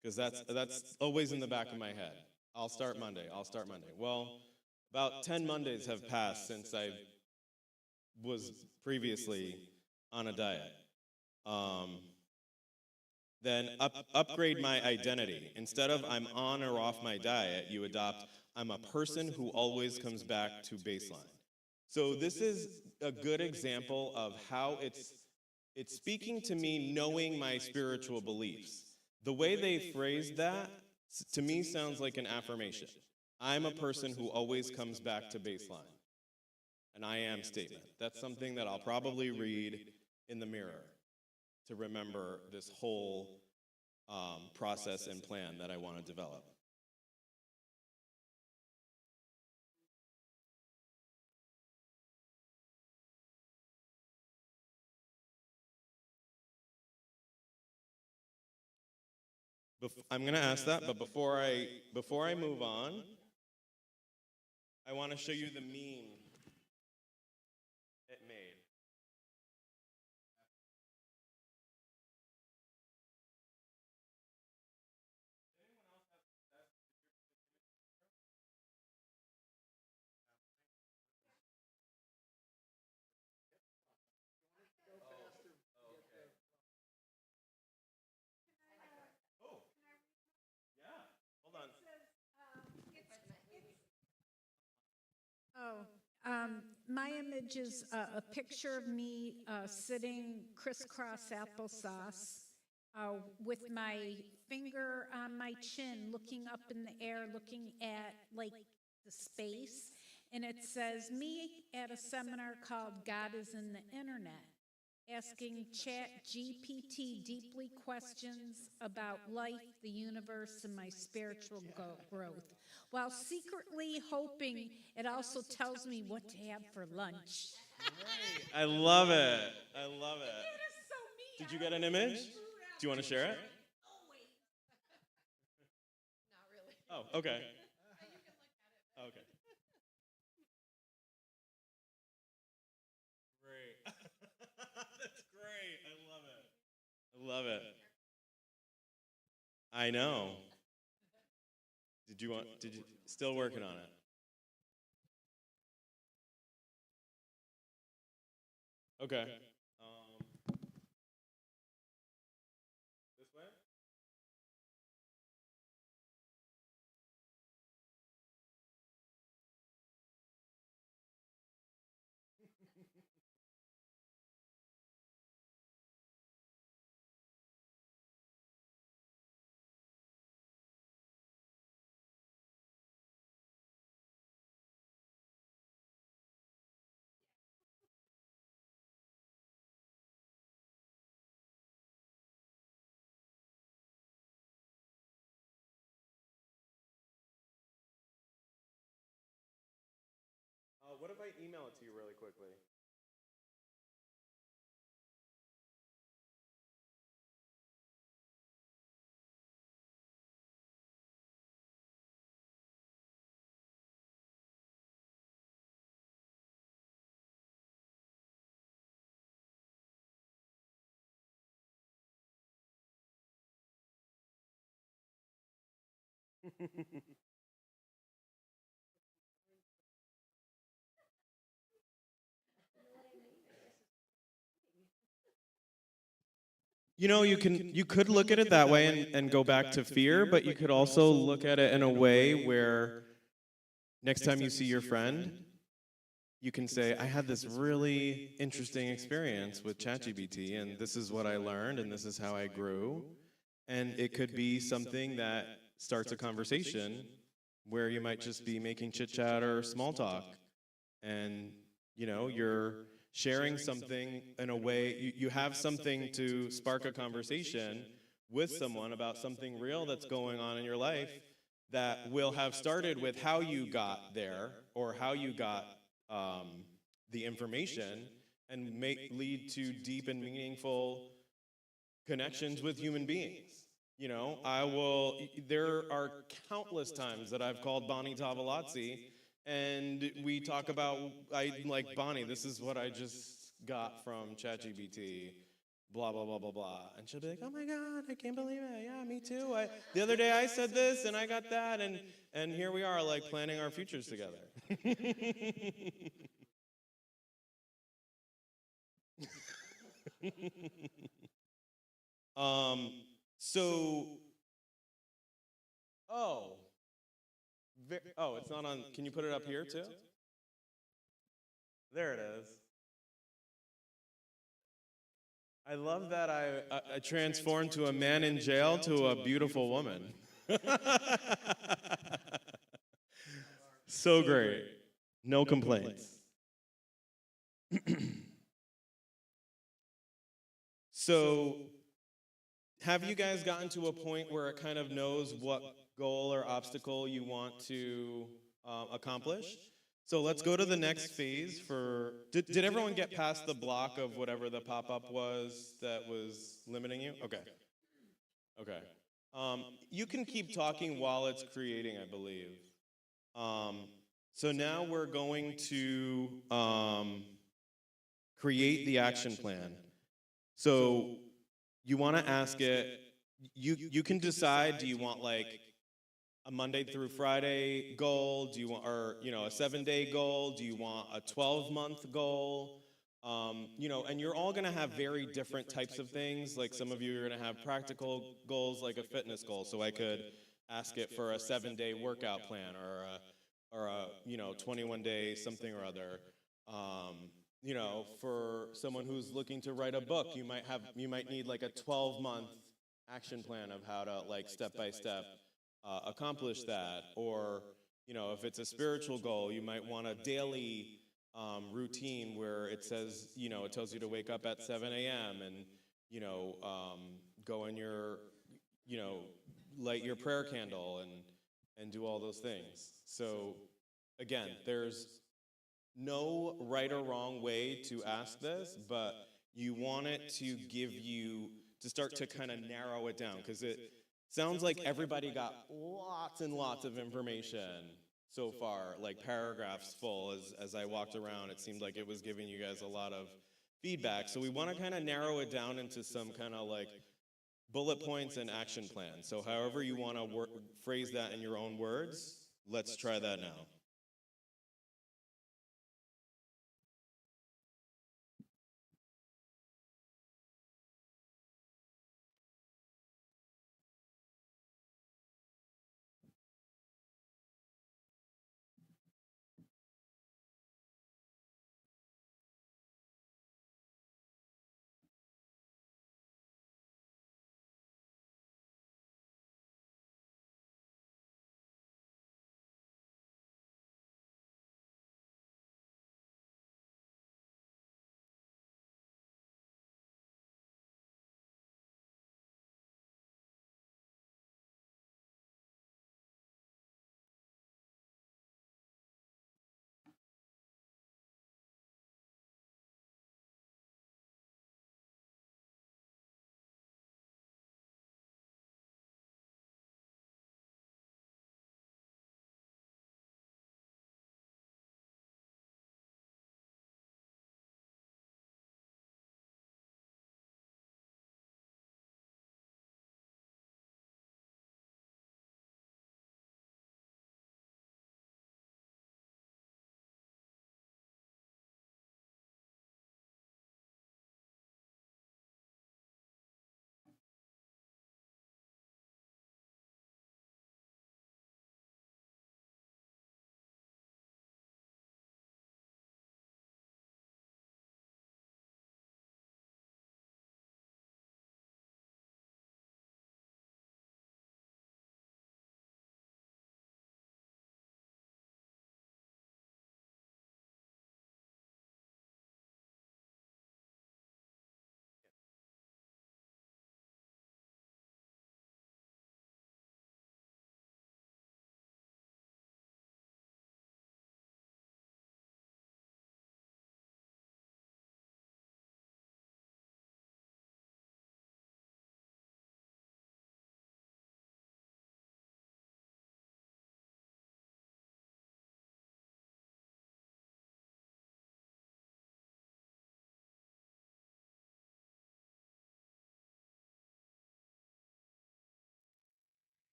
because that's always in the back of my head. I'll start Monday. Well, about 10 Mondays have passed since I was previously on a diet. Then upgrade my identity. Instead of I'm on or off my diet, you adopt I'm a person who always comes back to baseline. So this is a good example of how it's speaking to me knowing my spiritual beliefs. The way they phrased that, to me, sounds like an affirmation. I'm a person who always comes back to baseline. An I am statement. That's something that I'll probably read in the mirror to remember this whole process and plan that I want to develop. I'm going to ask that, but before I move on, I want to show you the meme it made. My image is a picture of me sitting crisscross applesauce with my finger on my chin, looking up in the air, looking at like the space. And it says, me at a seminar called God is in the Internet, asking ChatGPT deeply questions about life, the universe, and my spiritual growth, while secretly hoping it also tells me what to have for lunch. I love it. I love it. That is so me. Did you get an image? Do you want to share it? Not really. Oh, okay. Okay. Great. That's great. I love it. I love it. I know. Did you still working on it? Okay. This way? What if I email it to you really quickly? You know, you could look at it that way and go back to fear, but you could also look at it in a way where next time you see your friend, you can say, I had this really interesting experience with ChatGPT, and this is what I learned, and this is how I grew. And it could be something that starts a conversation where you might just be making chit chat or small talk. And, you know, you're sharing something in a way, you have something to spark a conversation with someone about something real that's going on in your life that will have started with how you got there or how you got the information and lead to deep and meaningful connections with human beings. You know, there are countless times that I've called Bonnie Tavolazzi and we talk about, I like, Bonnie, this is what I just got from ChatGPT, blah, blah, blah, blah, blah. And she'll be like, oh my God, I can't believe it. Yeah, me too. The other day I said this and I got that. And here we are, like, planning our futures together. So, oh, it's not on. Can you put it up here too? There it is. I love that I transformed to a man in jail to a beautiful woman. So great. No complaints. So, have you guys gotten to a point where it kind of knows what goal or obstacle you want to accomplish? So let's go to the next phase for, did everyone get past the block of whatever the pop-up was that was limiting you? Okay. Okay. You can keep talking while it's creating, I believe. So now we're going to create the action plan. So you want to ask it, you can decide, do you want like a Monday through Friday goal? Do you want, or, you know, a 7-day goal? Do you want a 12-month goal? You know, and you're all going to have very different types of things. Like some of you are going to have practical goals, like a fitness goal. So I could ask it for a 7-day workout plan or a, you know, 21-day something or other. You know, for someone who's looking to write a book, you might need like a 12-month action plan of how to, like, step by step accomplish that. Or, you know, if it's a spiritual goal, you might want a daily routine where it says, you know, it tells you to wake up at 7 a.m. and, you know, go in your, you know, light your prayer candle and do all those things. So again, there's no right or wrong way to ask this, but you want it to give you, to start to kind of narrow it down, because it sounds like everybody got lots and lots of information so far, like paragraphs full. As I walked around, it seemed like it was giving you guys a lot of feedback. So we want to kind of narrow it down into some kind of like bullet points and action plans. So however you want to phrase that in your own words, let's try that now.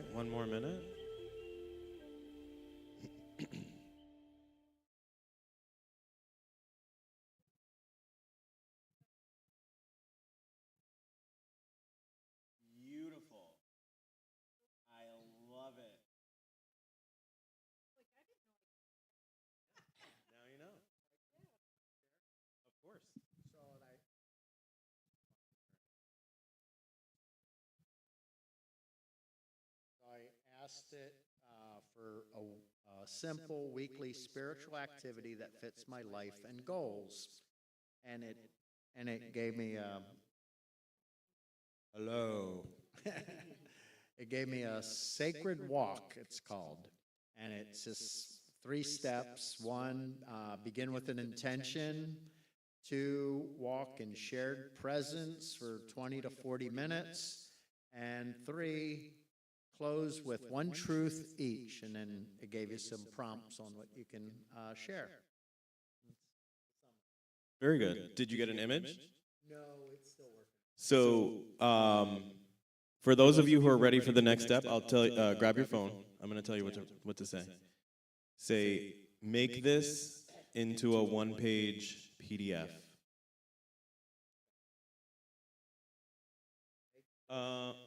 right, one more minute. Beautiful. I love it. Now you know. Of course. I asked it for a simple weekly spiritual activity that fits my life and goals, and it gave me a hello. It gave me a sacred walk. It's called, and it's just 3 steps. 1, begin with an intention. 2, walk in shared presence for 20 to 40 minutes, and 3, close with 1 truth each, and then it gave you some prompts on what you can share. Very good. Did you get an image? No, it's still working. So, for those of you who are ready for the next step, I'll tell you, grab your phone. I'm going to tell you what to say. Say, make this into a 1-page PDF.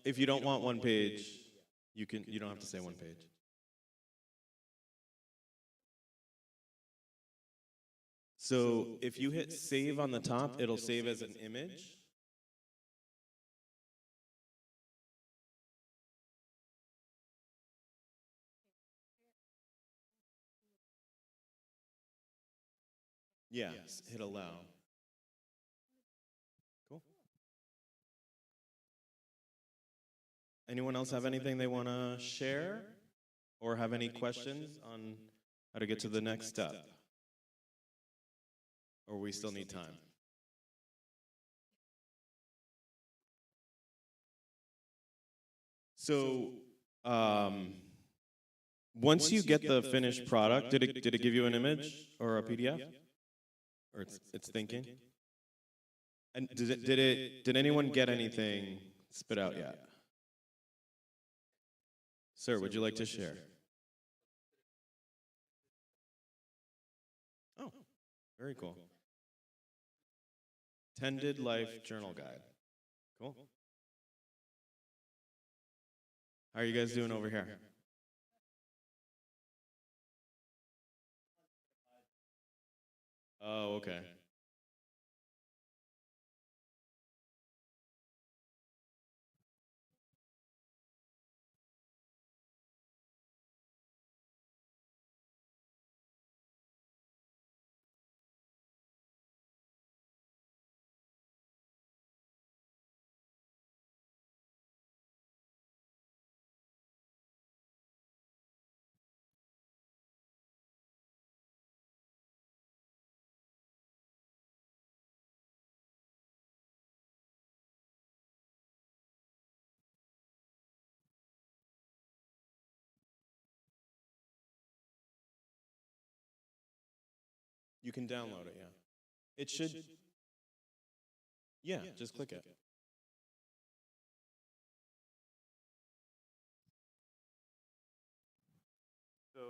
If you don't want 1 page, you don't have to say 1 page. So if you hit save on the top, it'll save as an image. Yeah, hit allow. Cool. Anyone else have anything they want to share or have any questions on how to get to the next step? Or we still need time? So, once you get the finished product, did it give you an image or a PDF? Or it's thinking? And did anyone get anything spit out yet? Sir, would you like to share? Oh, very cool. Tended Life Journal Guide. Cool. How are you guys doing over here? Oh, okay. You can download it, yeah. It should, yeah, just click it. So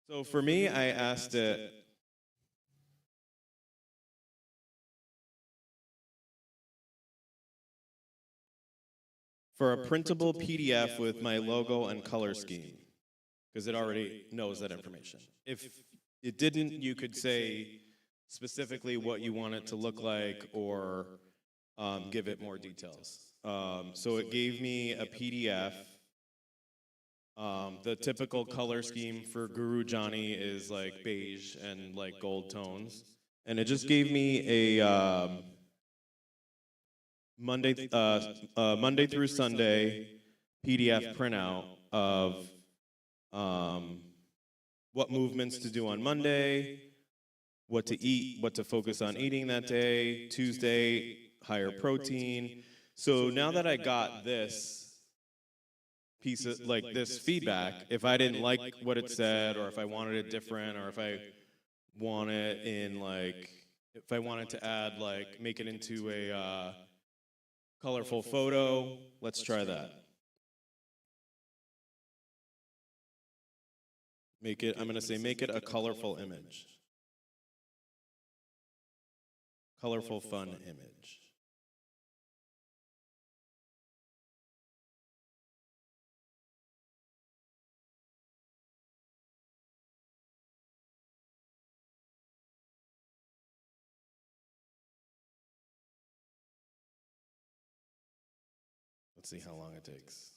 So for me, I asked it, for a printable PDF with my logo and color scheme, because it already knows that information. If it didn't, you could say specifically what you want it to look like or give it more details. So it gave me a PDF. The typical color scheme for Guru Johnny is like beige and like gold tones. And it just gave me a Monday through Sunday PDF printout of what movements to do on Monday, what to eat, what to focus on eating that day, Tuesday, higher protein. So now that I got this piece of, like this feedback, if I didn't like what it said, or if I wanted it different, or if I want it in like, if I wanted to add like, make it into a colorful photo, let's try that. Make it, I'm going to say, make it a colorful image. Colorful, fun image. Let's see how long it takes.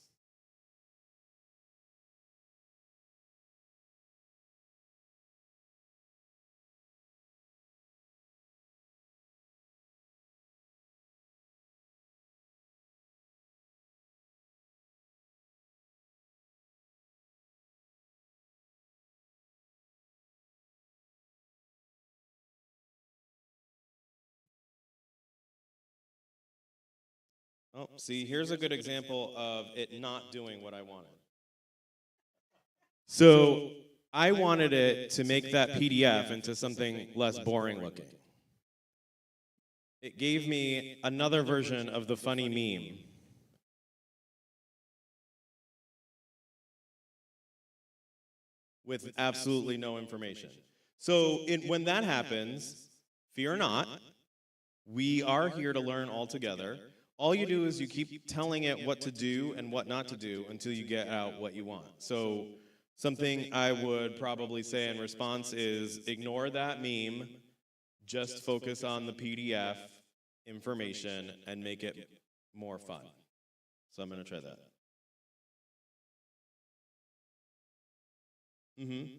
Oh, see, here's a good example of it not doing what I wanted. So I wanted it to make that PDF into something less boring looking. It gave me another version of the funny meme. With absolutely no information. So when that happens, fear not. We are here to learn all together. All you do is you keep telling it what to do and what not to do until you get out what you want. So something I would probably say in response is ignore that meme, just focus on the PDF information and make it more fun. So I'm going to try that. Mm-hmm.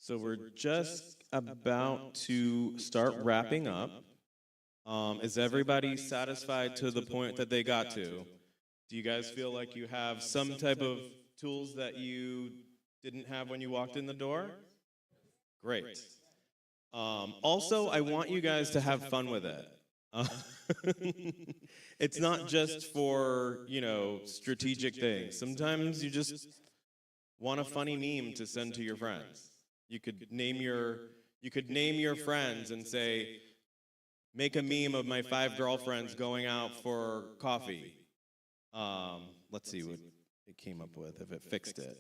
So we're just about to start wrapping up. Is everybody satisfied to the point that they got to? Do you guys feel like you have some type of tools that you didn't have when you walked in the door? Great. Also, I want you guys to have fun with it. It's not just for, strategic things. Sometimes you just want a funny meme to send to your friends. You could name your friends and say, make a meme of my 5 girlfriends going out for coffee. Let's see what it came up with, if it fixed it.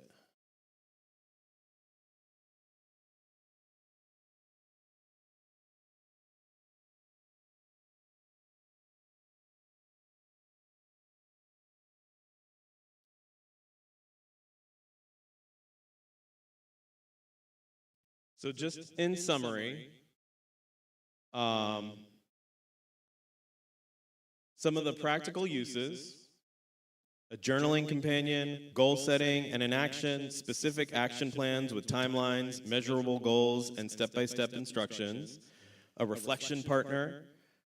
So just in summary, some of the practical uses: a journaling companion, goal setting and an action, specific action plans with timelines, measurable goals, and step-by-step instructions, a reflection partner,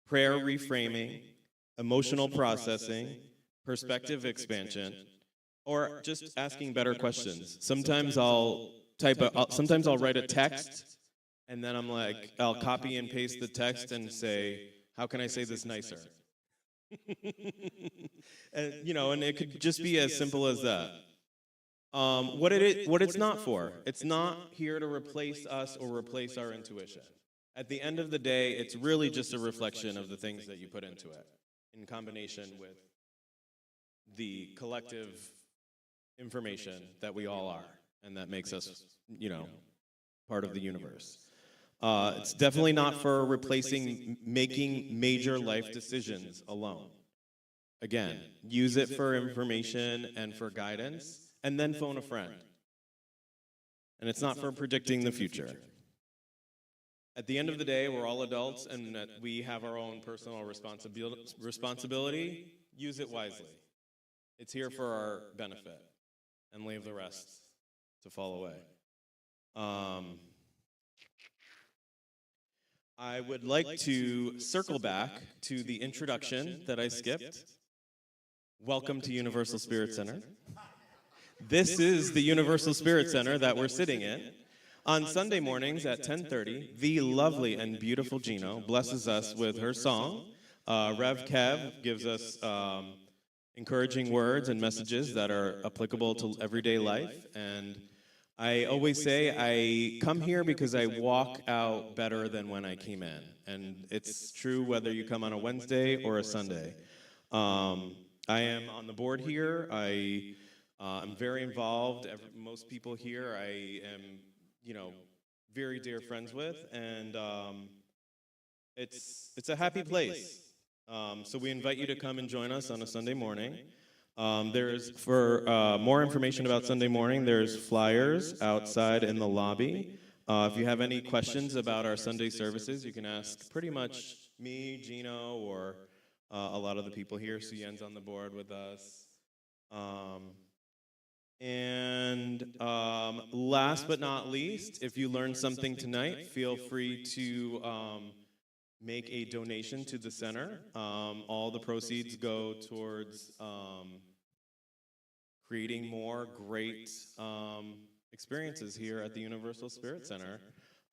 prayer reframing, emotional processing, perspective expansion, or just asking better questions. Sometimes sometimes I'll write a text, and then I'm like, I'll copy and paste the text and say, how can I say this nicer? And, and it could just be as simple as that. What it's not for, it's not here to replace us or replace our intuition. At the end of the day, it's really just a reflection of the things that you put into it, in combination with the collective information that we all are, and that makes us, part of the universe. It's definitely not for replacing making major life decisions alone. Again, use it for information and for guidance, and then phone a friend. And it's not for predicting the future. At the end of the day, we're all adults, and we have our own personal responsibility. Use it wisely. It's here for our benefit, and leave the rest to fall away. I would like to circle back to the introduction that I skipped. Welcome to Universal Spirit Center. This is the Universal Spirit Center that we're sitting in. On Sunday mornings at 10:30, the lovely and beautiful Gino blesses us with her song. Rev Kev gives us encouraging words and messages that are applicable to everyday life. And I always say I come here because I walk out better than when I came in. And it's true whether you come on a Wednesday or a Sunday. I am on the board here. I'm very involved. Most people here I am, very dear friends with, and it's a happy place. So we invite you to come and join us on a Sunday morning. For more information about Sunday morning, there's flyers outside in the lobby. If you have any questions about our Sunday services, you can ask pretty much me, Gino, or a lot of the people here. Suyen's on the board with us. Last but not least, if you learned something tonight, feel free to make a donation to the center. All the proceeds go towards creating more great experiences here at the Universal Spirit Center.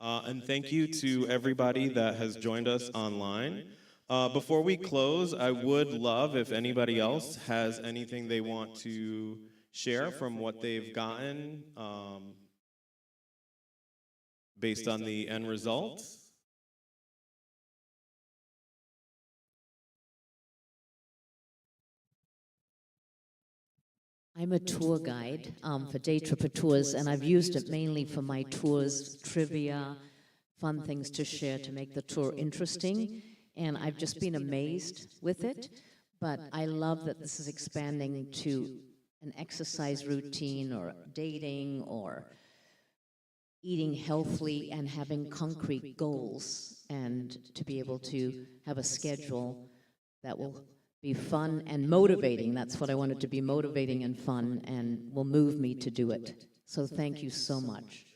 And thank you to everybody that has joined us online. Before we close, I would love if anybody else has anything they want to share from what they've gotten based on the end result. I'm a tour guide for Day Tripper Tours, and I've used it mainly for my tours, trivia, fun things to share to make the tour interesting. And I've just been amazed with it. But I love that this is expanding to an exercise routine or dating or eating healthily and having concrete goals, and to be able to have a schedule that will be fun and motivating. That's what I want it to be, motivating and fun, and will move me to do it. So thank you so much.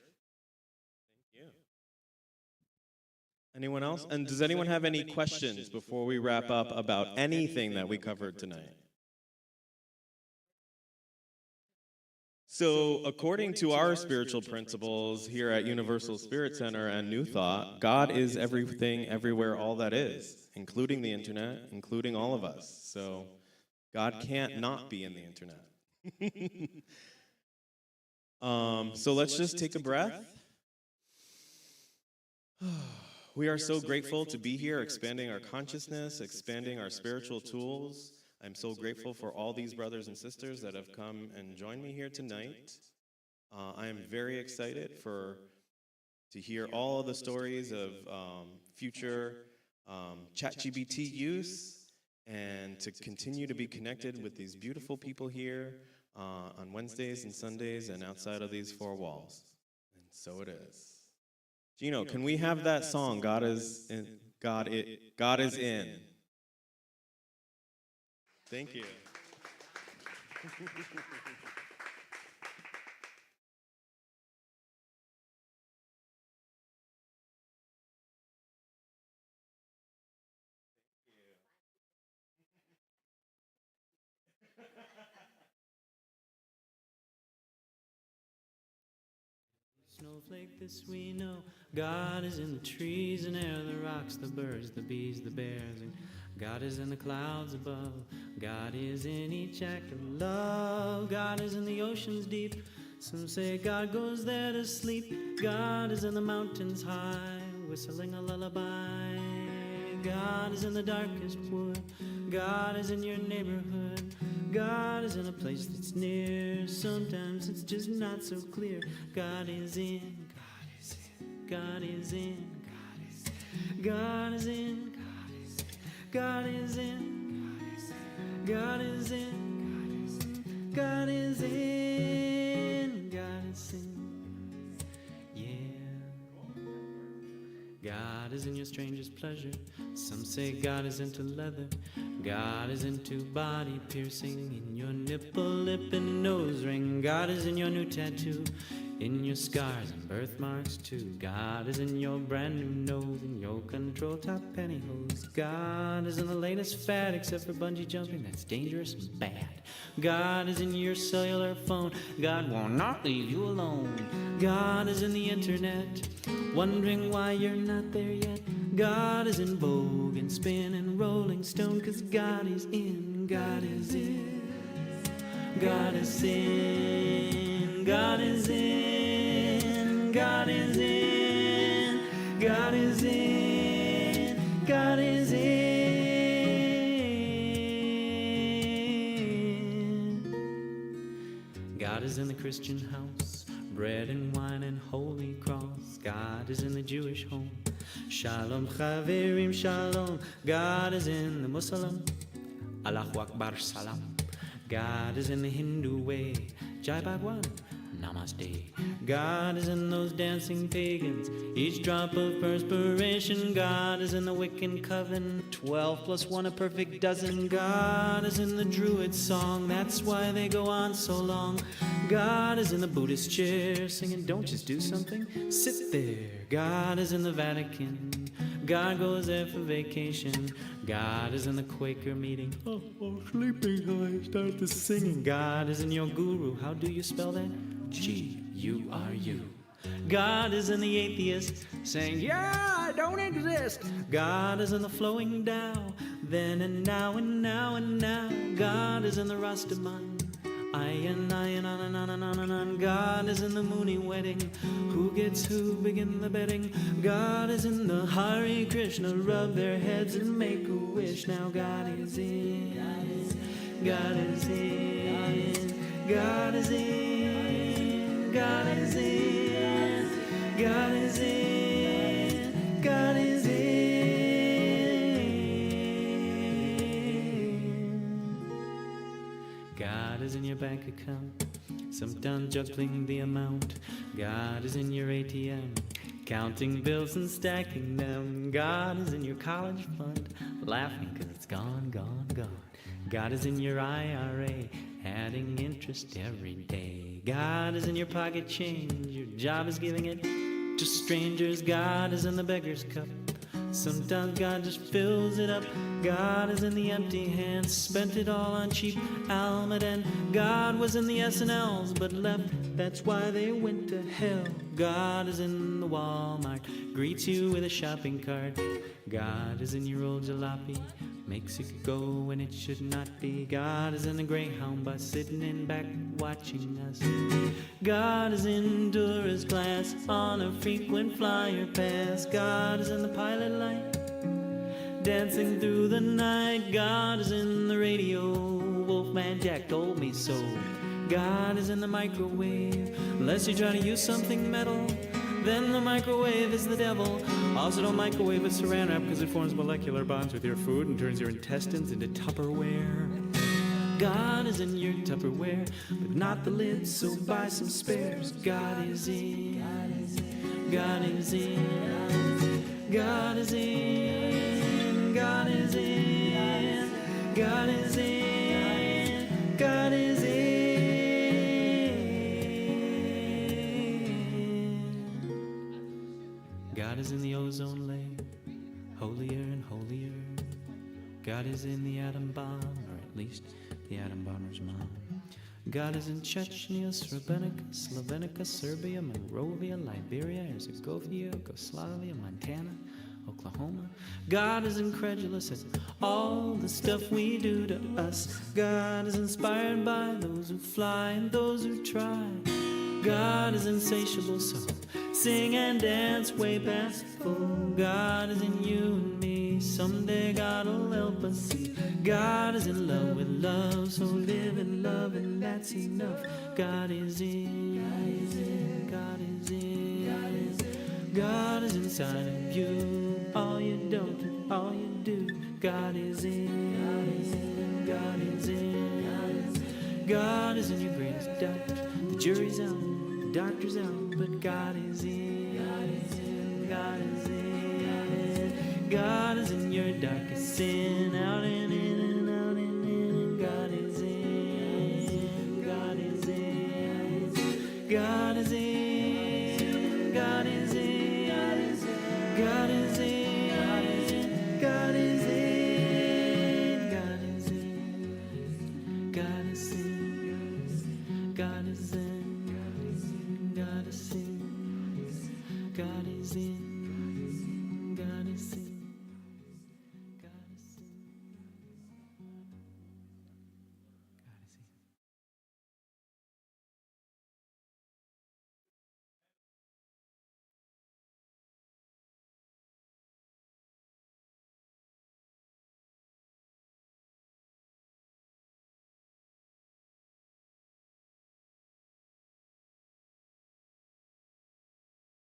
Thank you. Anyone else? And does anyone have any questions before we wrap up about anything that we covered tonight? So, according to our spiritual principles here at Universal Spirit Center and New Thought, God is everything, everywhere, all that is, including the internet, including all of us. So, God can't not be in the internet. So let's just take a breath. We are so grateful to be here, expanding our consciousness, expanding our spiritual tools. I'm so grateful for all these brothers and sisters that have come and joined me here tonight. I am very excited to hear all of the stories of future ChatGPT use, and to continue to be connected with these beautiful people here on Wednesdays and Sundays and outside of these four walls. And so it is. Gino, can we have that song, God is in? God is in. Thank you. snowflake, this we know. God is in the trees and air, the rocks, the birds, the bees, the bears, and God is in the clouds above. God is in each act of love. God is in the oceans deep. Some say God goes there to sleep. God is in the mountains high, whistling a lullaby. God is in the darkest wood. God is in your neighborhood. God is in a place that's near. Sometimes it's just not so clear. God is in, God is in, God is in, God is in, God is in, God is in, God is in, yeah. God is in your strangest pleasure. Some say God is into leather. God is into body piercing in your nipple, lip, and nose ring. God is in your new tattoo, in your scars and birthmarks too. God is in your brand new nose and your control top pantyhose. God is in the latest fad, except for bungee jumping, that's dangerous and bad. God is in your cellular phone. God will not leave you alone. God is in the internet, wondering why you're not there yet. God is in Vogue and Spin and Rolling Stone, 'cause God is in, God is in, God is in, God is in, God is in, God is in, God is in. God is in the Christian house, bread and wine and holy cross. God is in the Jewish home. Shalom Chaverim Shalom. God is in the Muslim. Allahu Akbar Salam. God is in the Hindu way. Jai Bhagwan Namaste. God is in those dancing pagans, each drop of perspiration. God is in the Wiccan coven, 12 plus 1 a perfect dozen. God is in the Druid song, that's why they go on so long. God is in the Buddhist chair, singing don't just do something, sit there. God is in the Vatican, God goes there for vacation. God is in the Quaker meeting, oh, sleeping high, start the singing. God is in your guru, how do you spell that? G-U-R-U. God is in the atheist, saying, yeah, I don't exist. God is in the flowing Tao, then and now and now and now. God is in the Rastaman, on and on and on and on and on. God is in the Mooney wedding, who gets who, begin the betting. God is in the Hare Krishna, rub their heads and make a wish. Now God is in, God is in, God is in, God is in, God is in, God is in. God is in your bank account, sometimes juggling the amount. God is in your ATM, counting bills and stacking them. God is in your college fund, laughing 'cause it's gone, gone, gone. God is in your IRA, adding interest every day. God is in your pocket change, your job is giving it to strangers. God is in the beggar's cup, sometimes God just fills it up. God is in the empty hands, spent it all on cheap Almaden. God was in the SNLs, but left, that's why they went to hell. God is in the Walmart, greets you with a shopping cart. God is in your old jalopy, makes it go when it should not be. God is in the Greyhound bus, sitting in back watching us. God is in tourist class, on a frequent flyer pass. God is in the pilot light, dancing through the night. God is in the radio, Wolfman Jack told me so. God is in the microwave, unless you try to use something metal, then the microwave is the devil. Also don't microwave with saran wrap, because it forms molecular bonds with your food and turns your intestines into Tupperware. God is in your Tupperware, but not the lid, so buy some spares. God is in, God is in, God is in, God is in, God is in, God is in. God is in the ozone layer, holier and holier. God is in the atom bomb, or at least the atom bomber's mom. God is in Chechnya, Srebrenica, Slovenica, Serbia, Monrovia, Liberia, Herzegovina, Yugoslavia, Montana, Oklahoma. God is incredulous at all the stuff we do to us. God is inspired by those who fly and those who try. God is insatiable, so sing and dance way past full. God is in you and me, someday God will help us see. God is in love with love, so live in love and that's enough. God is in, God is in, God is in, God is inside of you. All you don't, all you do. God is in, God is in, God is in, God is in your greatest doubt. The jury's out, the doctor's out, but God is in, God is in, God is in, God is in your darkest sin. Out and in and out and in. God is in, God is in, God is in, God is in, God is in, God is in, God is in, God is in, God is in, God is in, God is in, God is in.